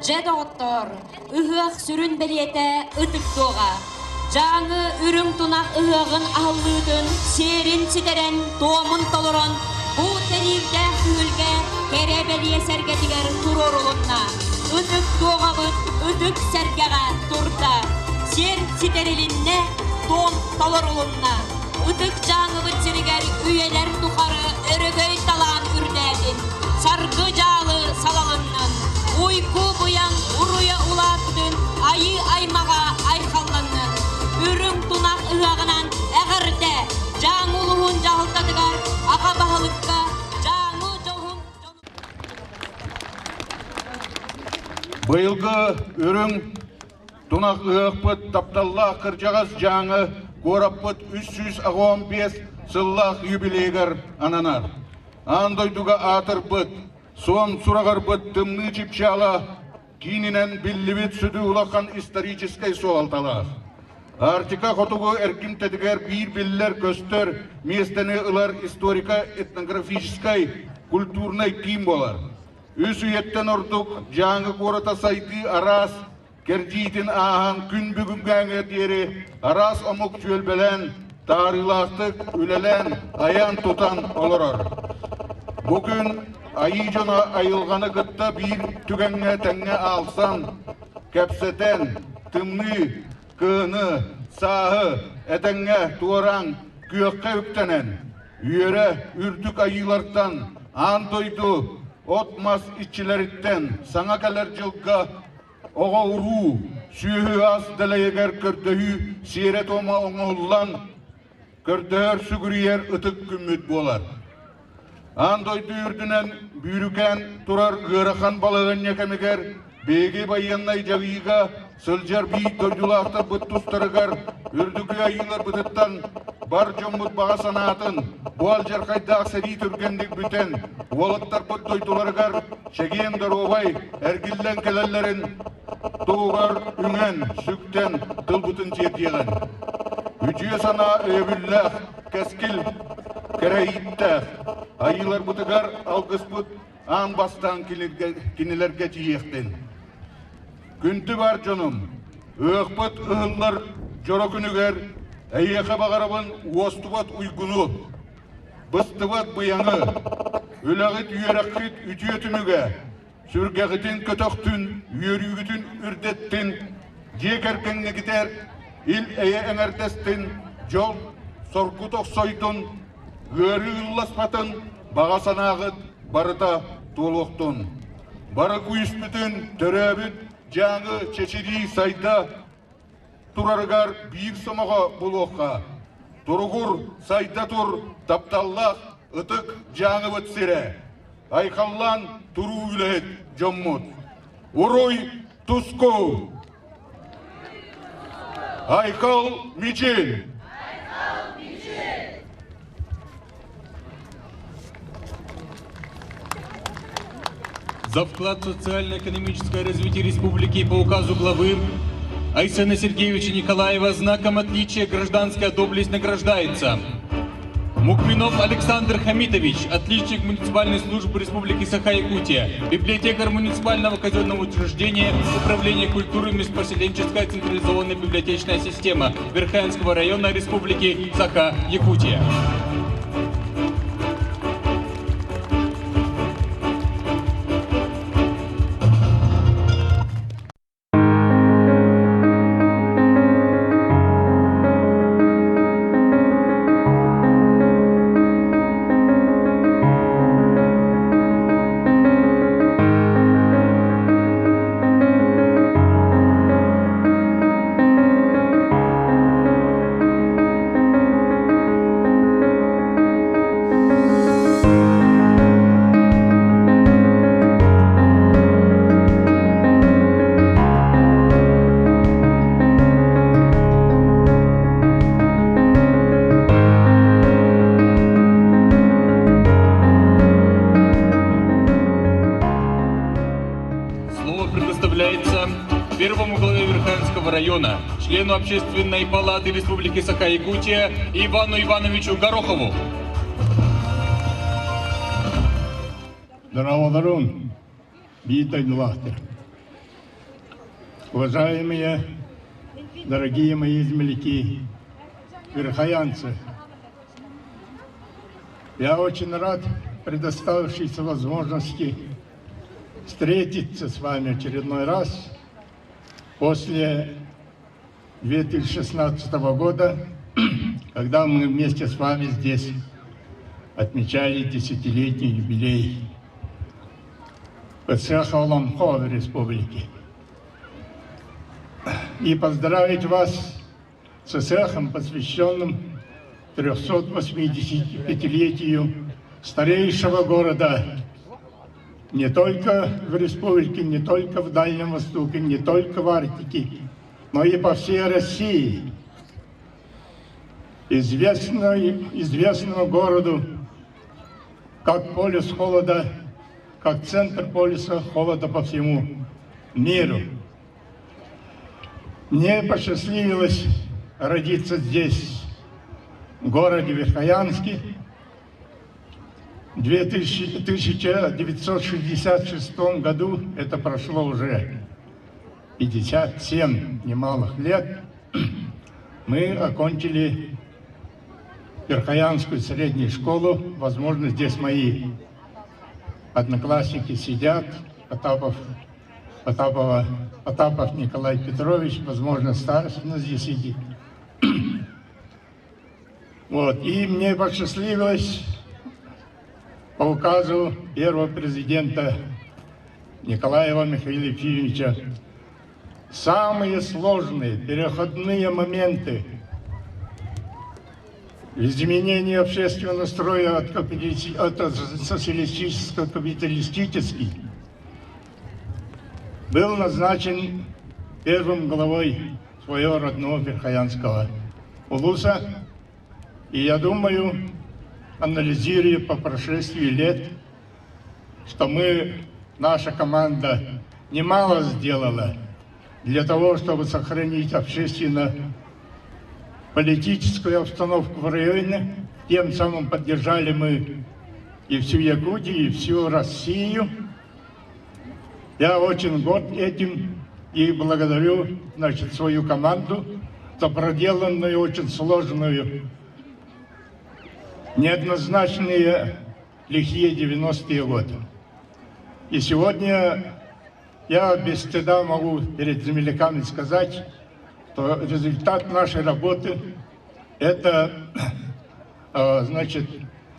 Жедоттор, ыһық сүрін білеті ұтық доға. Жаңы үрің тұнақ ыһығын аллыдын, серін сітерен, томын толырын, бұл тәрівді күлге керебелие сәргетігер тұрор ұлынна. Үтік доғабыт, үтік сәргеға тұрда. Сер сітерілінне, том толыр ұлынна. Үтік жаңы бұтсірігер үйелер тұқары өрігөй талан үрдәдін. Сарғы жалы салалыннын. Uyku buyan uruya ulatdın, ayı aymağa ayxallanın. Ürün tunak ıhağınan əğirde, can uluğun cahıldadıgar, ağa bahalıqqa, canı çoğun... Быйылғы үрің тұнақ ұйықпыт тапталлақ қыржағыз жаңы көраппыт 315 сыллақ юбилейгер ананар. Андойдуға атырпыт, сон сұрағырпыт тымны чипчала, кейінінен білівет сүді ұлаққан историческай суалтала. Артика хотугу әркім тәдігер бір білілер көстер, местені ұлар историко-этнографическай, культурнай ким болар. Үс үйеттен ұрдық жаңы қорыта сайды арас, кердейтін ағын күн бүгінгәңе дері, арас омық жөлбелен, тарилақтық үлелен, аян тұтан олырыр. Бүгін айы жона айылғаны қытта бір түгенге тәңе алсан, кәпсетен, тымны, кыны, сағы, әтәңе туараң, күйекке үктенен, үйері үрдік айылардан, антойду, отмас итчилеріттен, саңа кәлер жылға, оға ұру, сүйі аз дәлейгер көрдігі, серет ома оңылан, көрдігер сүгірiyер ұтық күммет болар. Андойды үрдінен бүйрікен тұрар ғырақан балығын некемегер, беге байяннай жағыйға, сылжар бей көйділақты бұт тұстырығар, үрдігі айылар бұдыттан, бар жомбыт баға санатын, буал жарқайдақ сәрі түргендік бүтен, уалыттар бұт дойдыларғар, шегендер обай, әргілден келелерін, туғар үңен, сүктен, тылбытын жетеген. Үтіе сана өбілләқ, кәскіл, кәрәйіттәқ, айылар бұтығар алғыс бұт, аң бастан кенелерге жиектен. Күнті бар жоным, өқпыт ұғылар жоро күнігер, әйеқі бағарабын уостыбат ұйгыны, бұстыбат бұяңы, өләғыт үйераққыт үтіетінуге, сүргәғытін көтөқтін, үйерігітін үрдеттін, жекеркенге кетер, ил әйе әңәртестін, жол сорқутық сойдын, өрі ұлласпатын, баға санағыт барыта толуқтын. Бары күйіспітін, төрәбіт, жаңы чечері сайда, тураргар бир сомаға бұлуққа. Тұрғыр сайда тұр, тапталлақ, ұтық жаңы өтсере. Айқаллан тұру үлет жоммут. Урой тұску. Айқал мичел. За вклад в социально-экономическое развитие республики по указу главы Айсена Сергеевича Николаева знаком отличия гражданская доблесть награждается. Мукминов Александр Хамитович, отличник муниципальной службы Республики Саха-Якутия, библиотекарь муниципального казенного учреждения, Управление культуры, межпоселенческая централизованная библиотечная система Верхаянского района Республики Саха-Якутия. Первому главе Верхаянского района, члену Общественной палаты Республики Саха-Якутия Ивану Ивановичу Горохову. Даравадарун, бийтайдылақтыр. Уважаемые, дорогие мои земляки, верхоянцы, я очень рад предоставившейся возможности встретиться с вами очередной раз после 2016 года, когда мы вместе с вами здесь отмечали десятилетний юбилей ПЦХ Оламхо Республики. И поздравить вас с цехом, посвященным 385-летию старейшего города не только в республике, не только в Дальнем Востоке, не только в Арктике, но и по всей России. Известному городу как полюс холода, как центр полюса холода по всему миру. Мне посчастливилось родиться здесь, в городе Верхоянске, в 1966 году, это прошло уже 57 немалых лет, мы окончили Верхоянскую среднюю школу. Возможно, здесь мои одноклассники сидят, Потапов Николай Петрович, возможно, старший здесь сидит. Вот. И мне посчастливилось по указу первого президента Николаева Михаила Ефимовича самые сложные переходные моменты изменения общественного строя от социалистического к капиталистический был назначен первым главой своего родного Верхоянского улуса. И я думаю, анализируя по прошествии лет, что наша команда немало сделала для того, чтобы сохранить общественно-политическую обстановку в районе. Тем самым поддержали мы и всю Якутию, и всю Россию. Я очень горд этим и благодарю, свою команду за проделанную очень сложную, неоднозначные лихие 90-е годы. И сегодня я без стыда могу перед земляками сказать, что результат нашей работы – это,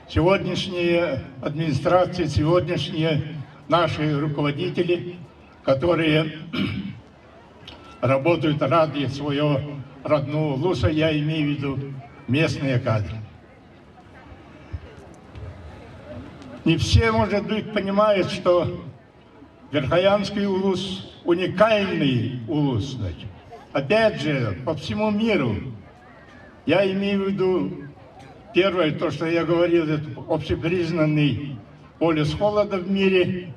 сегодняшние администрации, сегодняшние наши руководители, которые работают ради своего родного улуса, я имею в виду местные кадры. Не все, может быть, понимают, что Верхоянский улус – уникальный улус. Опять же, по всему миру. Я имею в виду, первое, то, что я говорил, это общепризнанный полюс холода в мире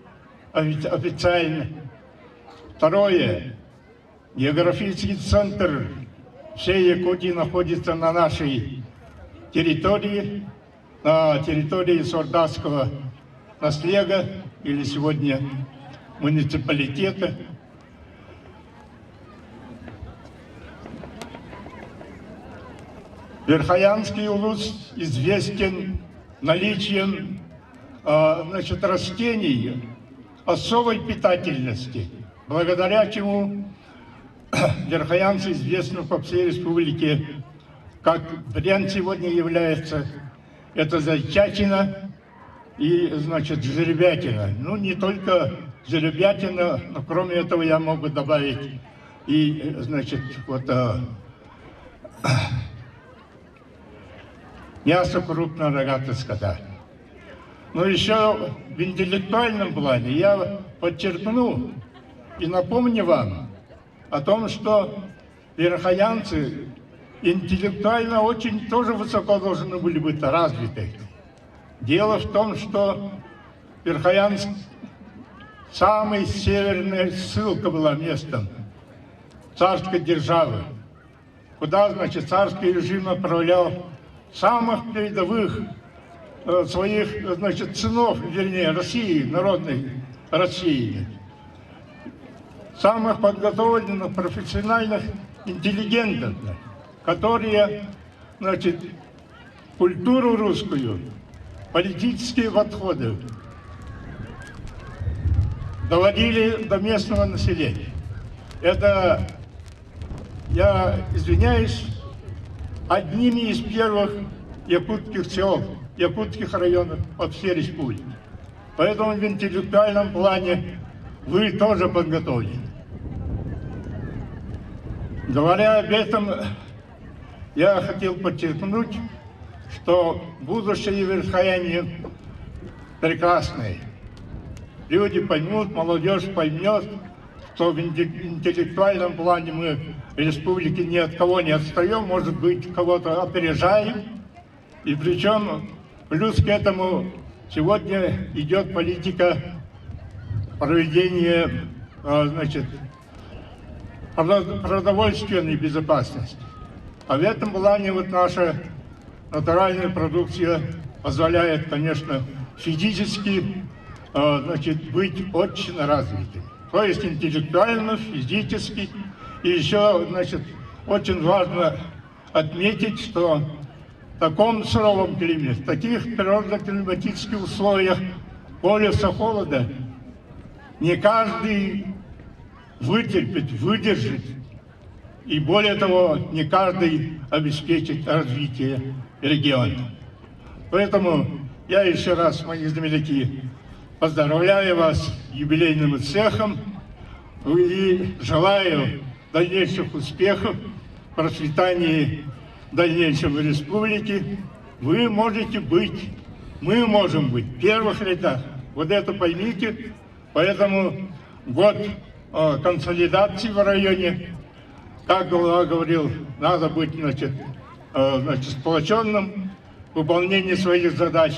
официально. Второе, географический центр всей Якутии находится на нашей территории, на территории Сордатского наслега, или сегодня муниципалитета. Верхоянский улус известен наличием растений особой питательности, благодаря чему верхоянцы известны по всей республике, как вариант сегодня является, это зайчатина и, жеребятина. Ну, не только жеребятина, но кроме этого я могу добавить и, мясо крупного рогатого скота. Но еще в интеллектуальном плане я подчеркну и напомню вам о том, что верхоянцы интеллектуально очень тоже высоко должны были быть развиты. Дело в том, что Верхоянск самой северной ссылка была местом царской державы, куда, царский режим отправлял самых передовых своих, сынов, вернее, России, народной России. самых подготовленных, профессиональных, интеллигентов, которые, значит, культуру русскую, политические подходы доводили до местного населения. Это, я извиняюсь, одними из первых якутских сел, якутских районов по всей республике. Поэтому в интеллектуальном плане вы тоже подготовлены. Говоря об этом, я хотел подчеркнуть, что будущее в Верхояне прекрасное. Люди поймут, молодежь поймет, что в интеллектуальном плане мы в республике ни от кого не отстаем, может быть, кого-то опережаем. И причем плюс к этому сегодня идет политика проведения, значит, продовольственной безопасности. А в этом плане вот наша натуральная продукция позволяет, конечно, физически, значит, быть очень развитым. То есть интеллектуально, физически. И еще, значит, очень важно отметить, что в таком суровом климате, в таких природно-климатических условиях полюса холода не каждый вытерпит, выдержит. И более того, не каждый обеспечит развитие региона. Поэтому я еще раз, мои земляки, поздравляю вас с юбилейным цехом и желаю дальнейших успехов, процветания дальнейшего республики. Вы можете быть, мы можем быть в первых рядах. Вот это поймите. Поэтому год консолидации в районе, как глава говорил, надо быть, значит, сплоченным в выполнении своих задач.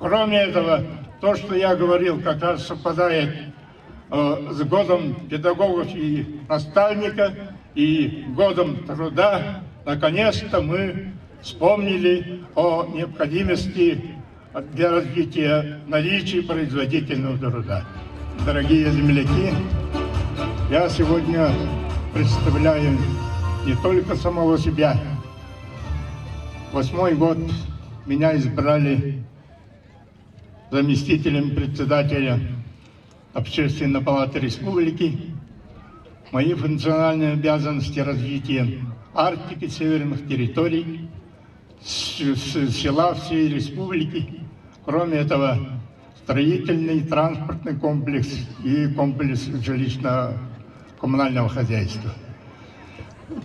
Кроме этого, то, что я говорил, как раз совпадает с годом педагогов и наставника, и годом труда. Наконец-то мы вспомнили о необходимости для развития наличия производительного труда. Дорогие земляки, я сегодня представляю не только самого себя. 8-й год меня избрали заместителем председателя Общественной палаты республики. Мои функциональные обязанности развития Арктики, северных территорий, села всей республики. Кроме этого, строительный, транспортный комплекс и комплекс жилищно-коммунального хозяйства.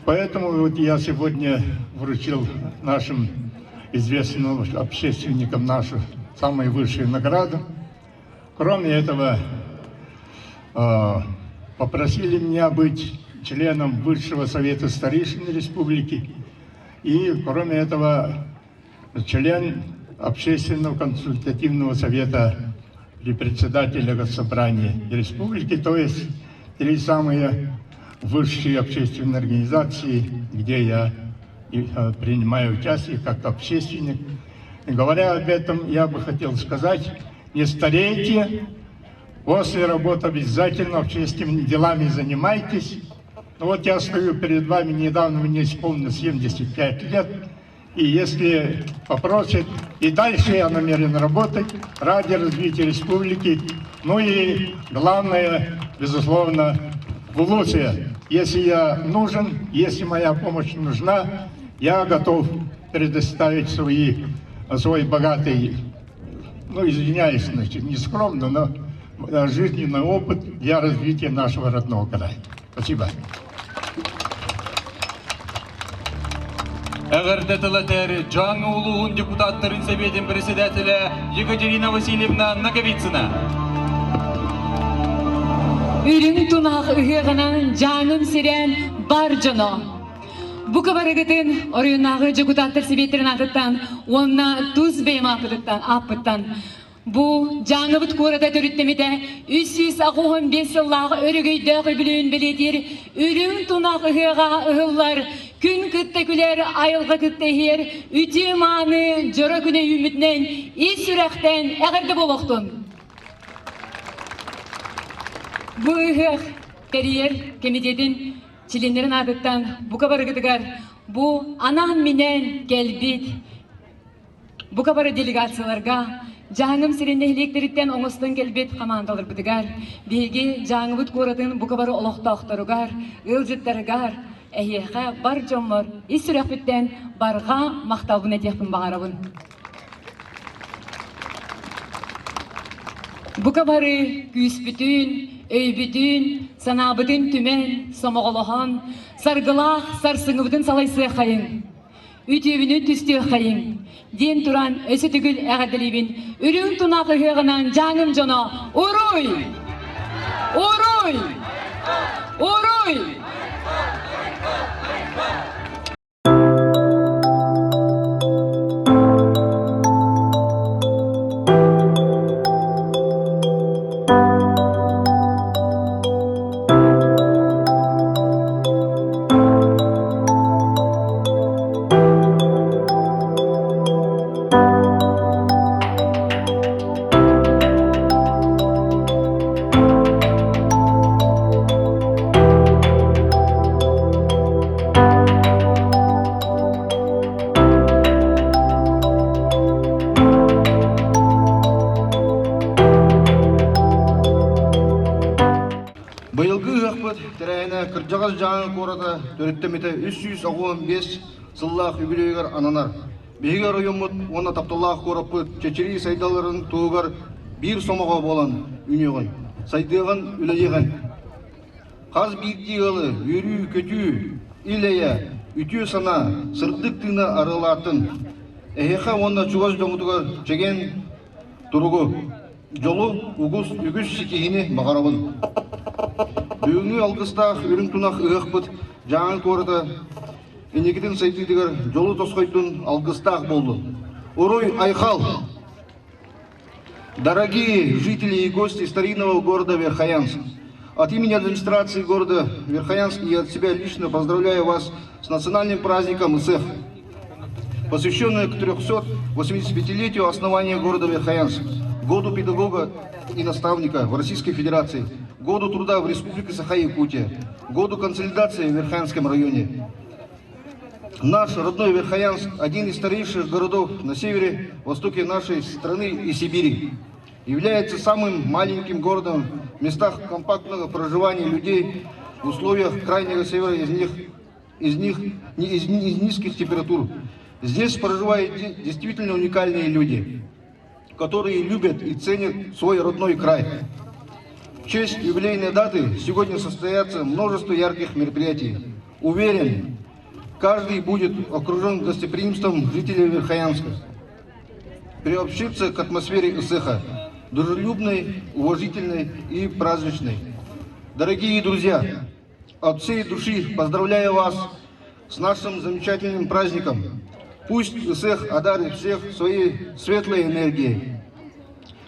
Поэтому вот я сегодня вручил нашим известным общественникам нашу самую высшую награду. Кроме этого, попросили меня быть членом Высшего совета старейшин республики и, кроме этого, член Общественного консультативного совета при председателе Госсобрания республики, то есть 3 самые высшие общественные организации, где я принимаю участие как общественник. И говоря об этом, я бы хотел сказать, не старейте, после работы обязательно общественными делами занимайтесь. Ну вот я стою перед вами, недавно мне исполнилось 75 лет, и если попросят, и дальше я намерен работать ради развития республики. Ну и главное, безусловно, эволюция. Если я нужен, если моя помощь нужна, я готов предоставить свой богатый, ну извиняюсь, значит, не скромно, но жизненный опыт для развития нашего родного края. Спасибо. Эгердетелетер жаңы улуғын депутаттарын Советін председателі Екатерина Васильевна Наговицына. Үрің тұнақ үгеғынан жаңын сирен бар жано. Бұқы барығытын орыйынағы депутаттар Советтерін атыттан, онына туз бейім апыттан. Бұ жаңы бұт көріда түріттемеде 365 сыллағы өрігейді білуін білетер, үрің тұнақ үгеға ұғылар, күн күтті күлер, айылғы күтті хер, үте маны жора күне үмітнен, ес үрәқтен әғірді болуқтын. Бұ үгеғ Карьер комитетин членлерин адыттан бука барыгытыгар бу анан менен келбит бука бары делегацияларга жаңым сиреннехилектериттен оңостон келбит командалар бытыгар биги жаңыбыт куратын бука бары олохтоохторугар ылжыттарыгар эхеха бар жоммор исүрөкбүттен барга макталбын этехпин багарабын. Бука бары күүспүтүн, өйбүтүн, санабытын түмен, сомоголохон, саргылах, сарсыңыбытын салайсы хайын. Үтүбүнү түстү хайын. Ден туран өсі түгіл әғаділейбін. Үрің тұнақы ғығынан жаңым жоно. Уруй! Уруй! Уруй! Кыржагас жаңы кората төрөттөмете 315 сыллах юбилейгер ананар. Беге районмут оны тапталлах кораппыт чечери сайдаларын тугар бир сомого болан үнөгөн. Сайдыгын үлелеген. Каз бирдигалы үрүү көтүү илея үтүү сана сырдык тына арылатын. Эхеха онда чугаз жомутугар чеген туругу жолу үгүс сикихини багарабын. Бүгүнкү алгыстах үрүң тунак ыгыкпыт жаңы кората энегиден сайдыдыгар жолу тоскойтун алгыстах болду. Уруй айхал! Дорогие жители и гости старинного города Верхоянск, от имени администрации города Верхоянск и от себя лично поздравляю вас с национальным праздником ИСЭХ, посвященным к 385-летию основания города Верхоянск, году педагога и наставника в Российской Федерации, году труда в Республике Саха-Якутия, году консолидации в Верхоянском районе. Наш родной Верхоянск – один из старейших городов на севере, востоке нашей страны и Сибири. Является самым маленьким городом в местах компактного проживания людей в условиях крайнего севера из низких температур. Здесь проживают действительно уникальные люди, которые любят и ценят свой родной край. В честь юбилейной даты сегодня состоятся множество ярких мероприятий. Уверен, каждый будет окружен гостеприимством жителей Верхоянска. Приобщиться к атмосфере ИСЭХа, дружелюбной, уважительной и праздничной. Дорогие друзья, от всей души поздравляю вас с нашим замечательным праздником. Пусть ИСЭХ одарит всех своей светлой энергией,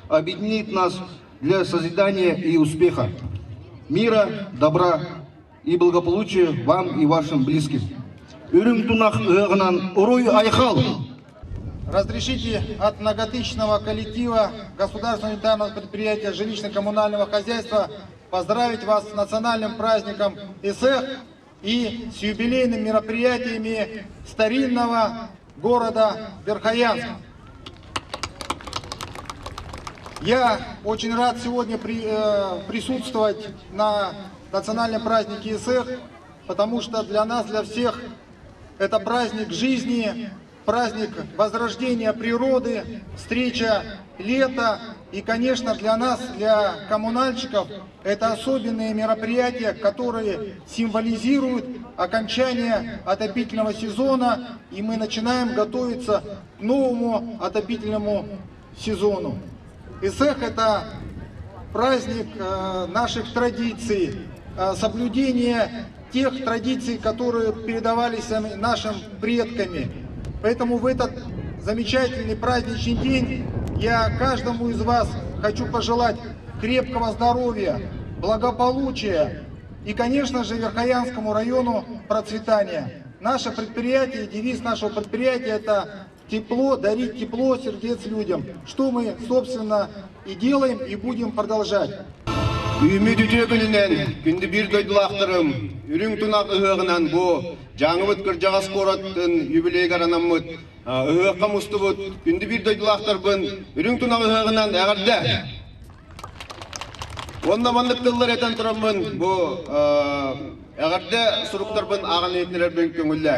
объединит нас для созидания и успеха, мира, добра и благополучия вам и вашим близким. Разрешите от многотысячного коллектива Государственного унитарного предприятия жилищно-коммунального хозяйства поздравить вас с национальным праздником ИСЭХ и с юбилейными мероприятиями старинного города Верхоянск. Я очень рад сегодня присутствовать на национальном празднике ИСЭХ, потому что для нас, для всех, это праздник жизни, праздник возрождения природы, встреча лета. И, конечно, для нас, для коммунальщиков, это особенные мероприятия, которые символизируют окончание отопительного сезона, и мы начинаем готовиться к новому отопительному сезону. ИСЭХ – это праздник наших традиций, соблюдение тех традиций, которые передавались нашим предками. Поэтому в этот замечательный праздничный день я каждому из вас хочу пожелать крепкого здоровья, благополучия и, конечно же, Верхоянскому району процветания. Наше предприятие, девиз нашего предприятия – это тепло, дарить тепло сердец людям, что мы, собственно, и делаем, и будем продолжать. Ümit ütökününden kündü bir doydulaqtırım, ürün tunak ıhığынан bu, жаңыбыт кыржағас қораттын юбилей гаранаммыт, ыhığqa мустыбыт, kündü bir doydulaqtырбын, ürün tunak ıhığынан әғірді. Онда мандық тыллар етен тұрамын, bu, әғірді сұруқтарбын ағын етнелер бен көңілі.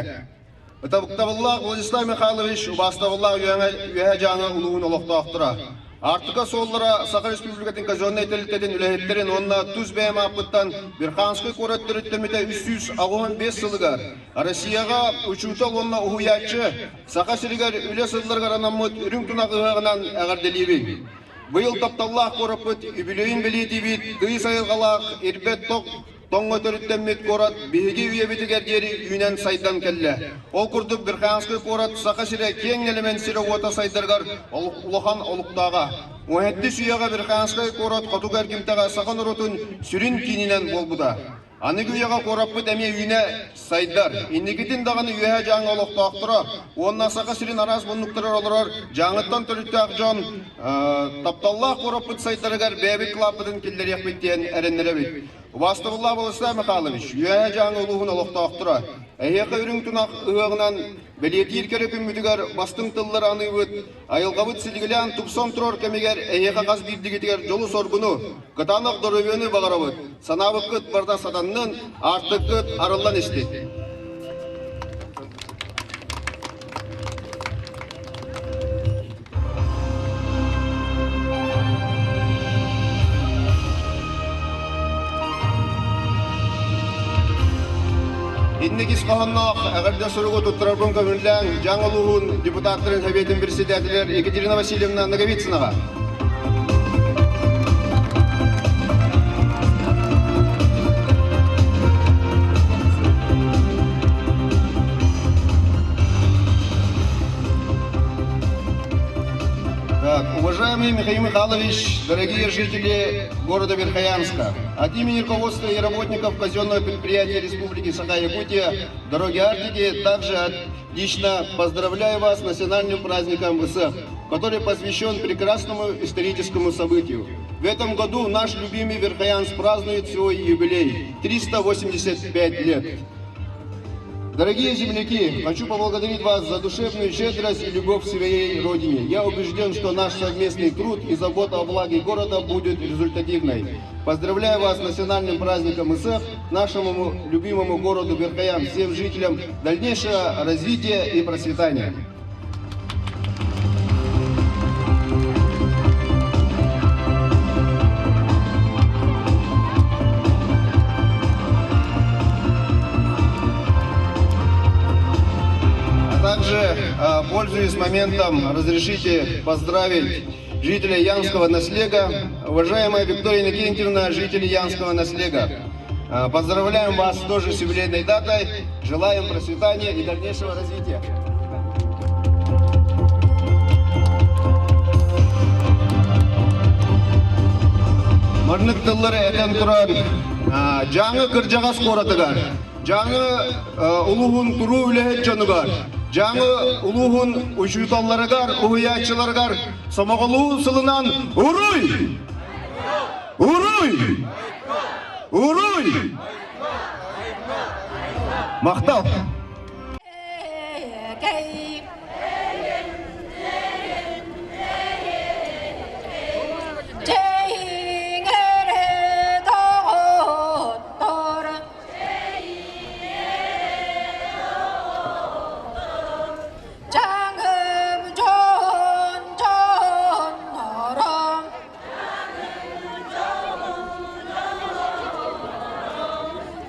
Ытабықтабыллақ Владислав Михайлович, убастабыллақ үйе жаңы ұлығын олықтақтыра. Артыка соллара Саха Республикатын казонный телеттерин үләһеттерин онна туз бәйім апыттан Бирханский кораттырыттырмете 365 сылыгар. Россияға учутал онна уhuячы Саха сиригар үле сылларгар анаммыт үрің тунақ ұғағынан әғарделейбін. Бұйыл тапталлах корапыт үбілейін білетебет, дый сайылғалақ, ирбет тоқ, тоңға төріттеммет корат, бейге үйебетігер дері үйнен сайдан кәлі. Ол күрдік Бирханский корат Саха сире кең елемен сире ота сайдарғар ұлыхан олықтаға. Оғетті сүйеға Бирханский корат қатугар кемтаға Сахан ұрытын сүрін кейінен болбуда. Анығы үйеға кораппыт әме үйіне сайдар. Иннекетін дағаны үйе жаңы олықтақтыра. Онна Саха сирин арас бұннықтырар олырар. Жаңыттан түріттәқ жан тапталлақ кораппыт сайдарығар бәбі клаппыдың келдер яқпеттен әрінлері бет. Убастыбылла Владислав Михайлович, үйе жаңы ұлығын олықтақтыра. Әйеқі үрің тұнақ ұғығынан бәлетер керек үмітігер бастың тыллар аны өт, айылғабыт сілгілен тұпсон тұрор кәмегер әйеқі қаз бейдігетігер жолы сорғыны, қытанық дұрывені бағарабыт, санабы күт барда саданның артық күт арылан істет. Иннекис қағыннақ әғірде сұрығы тұттырарбын көмілден жаңылуын депутаттарын әбетін председателер Екатерина Васильевна Наговицынаға. Уважаемый Михаил Михайлович, дорогие жители города Верхоянска, от имени руководства и работников казенного предприятия Республики Саха-Якутия «Дороги Арктики» также лично поздравляю вас с национальным праздником ИСЭХ, который посвящен прекрасному историческому событию. В этом году наш любимый Верхоянск празднует свой юбилей – 385 лет. Дорогие земляки, хочу поблагодарить вас за душевную щедрость и любовь к своей родине. Я убежден, что наш совместный труд и забота о благе города будет результативной. Поздравляю вас с национальным праздником ИСЭХ, нашему любимому городу Верхоян, всем жителям дальнейшего развития и процветания. Также, пользуясь моментом, разрешите поздравить жителей Янского наслега. Уважаемая Виктория Иннокентьевна, жители Янского наслега, поздравляем вас тоже с юбилейной датой, желаем процветания и дальнейшего развития. Мұрнық тыллары әтен тұран, жаңы кыржағас қоратығар, жаңы ұлығын тұру үләхет жанығар, жаңы ұлығын ұшыталарығар, ұғыячыларығар, самағылу сылынан ұруй! Ұруй! Ұруй! Мақтал!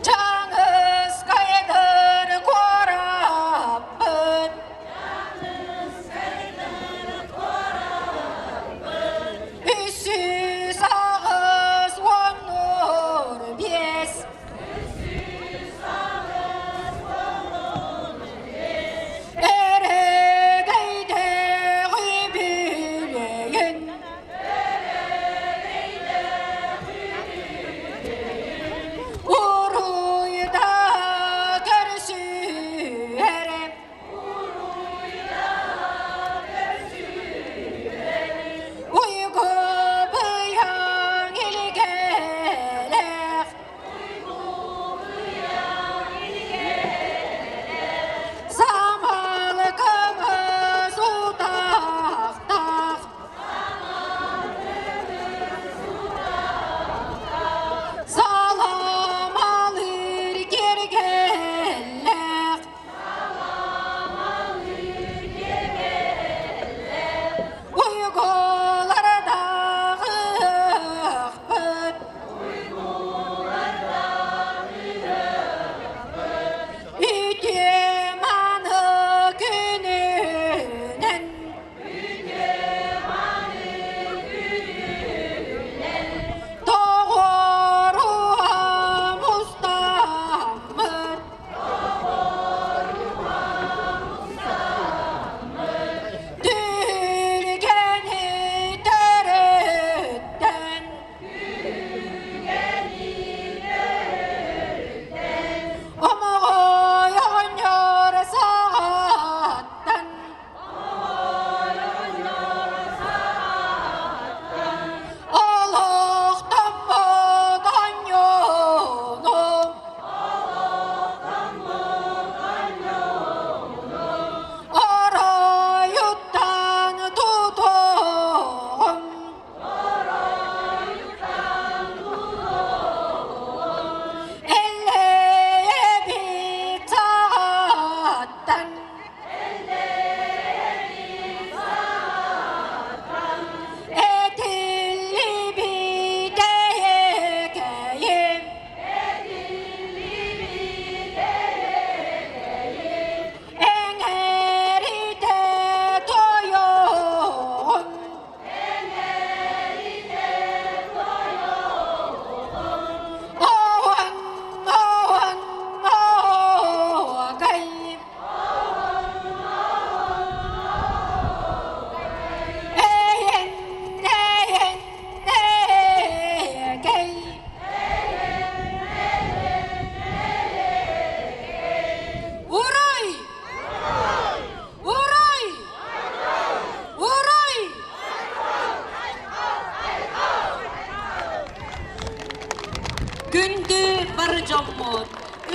장은 스카이들 고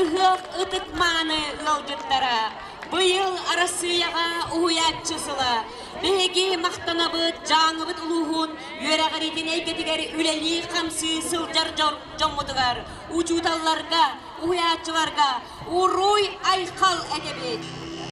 ыһык ытыкманы ылжыттара. Быйыл арасыяға уятчысыла. Беги мақтанабыт, жаңыбыт улуғын, үйерағаритин әйкетігер үләли қамсы сылжар жоммудығар. Учуталларға, уятчыларға, уруй айқал әдебет.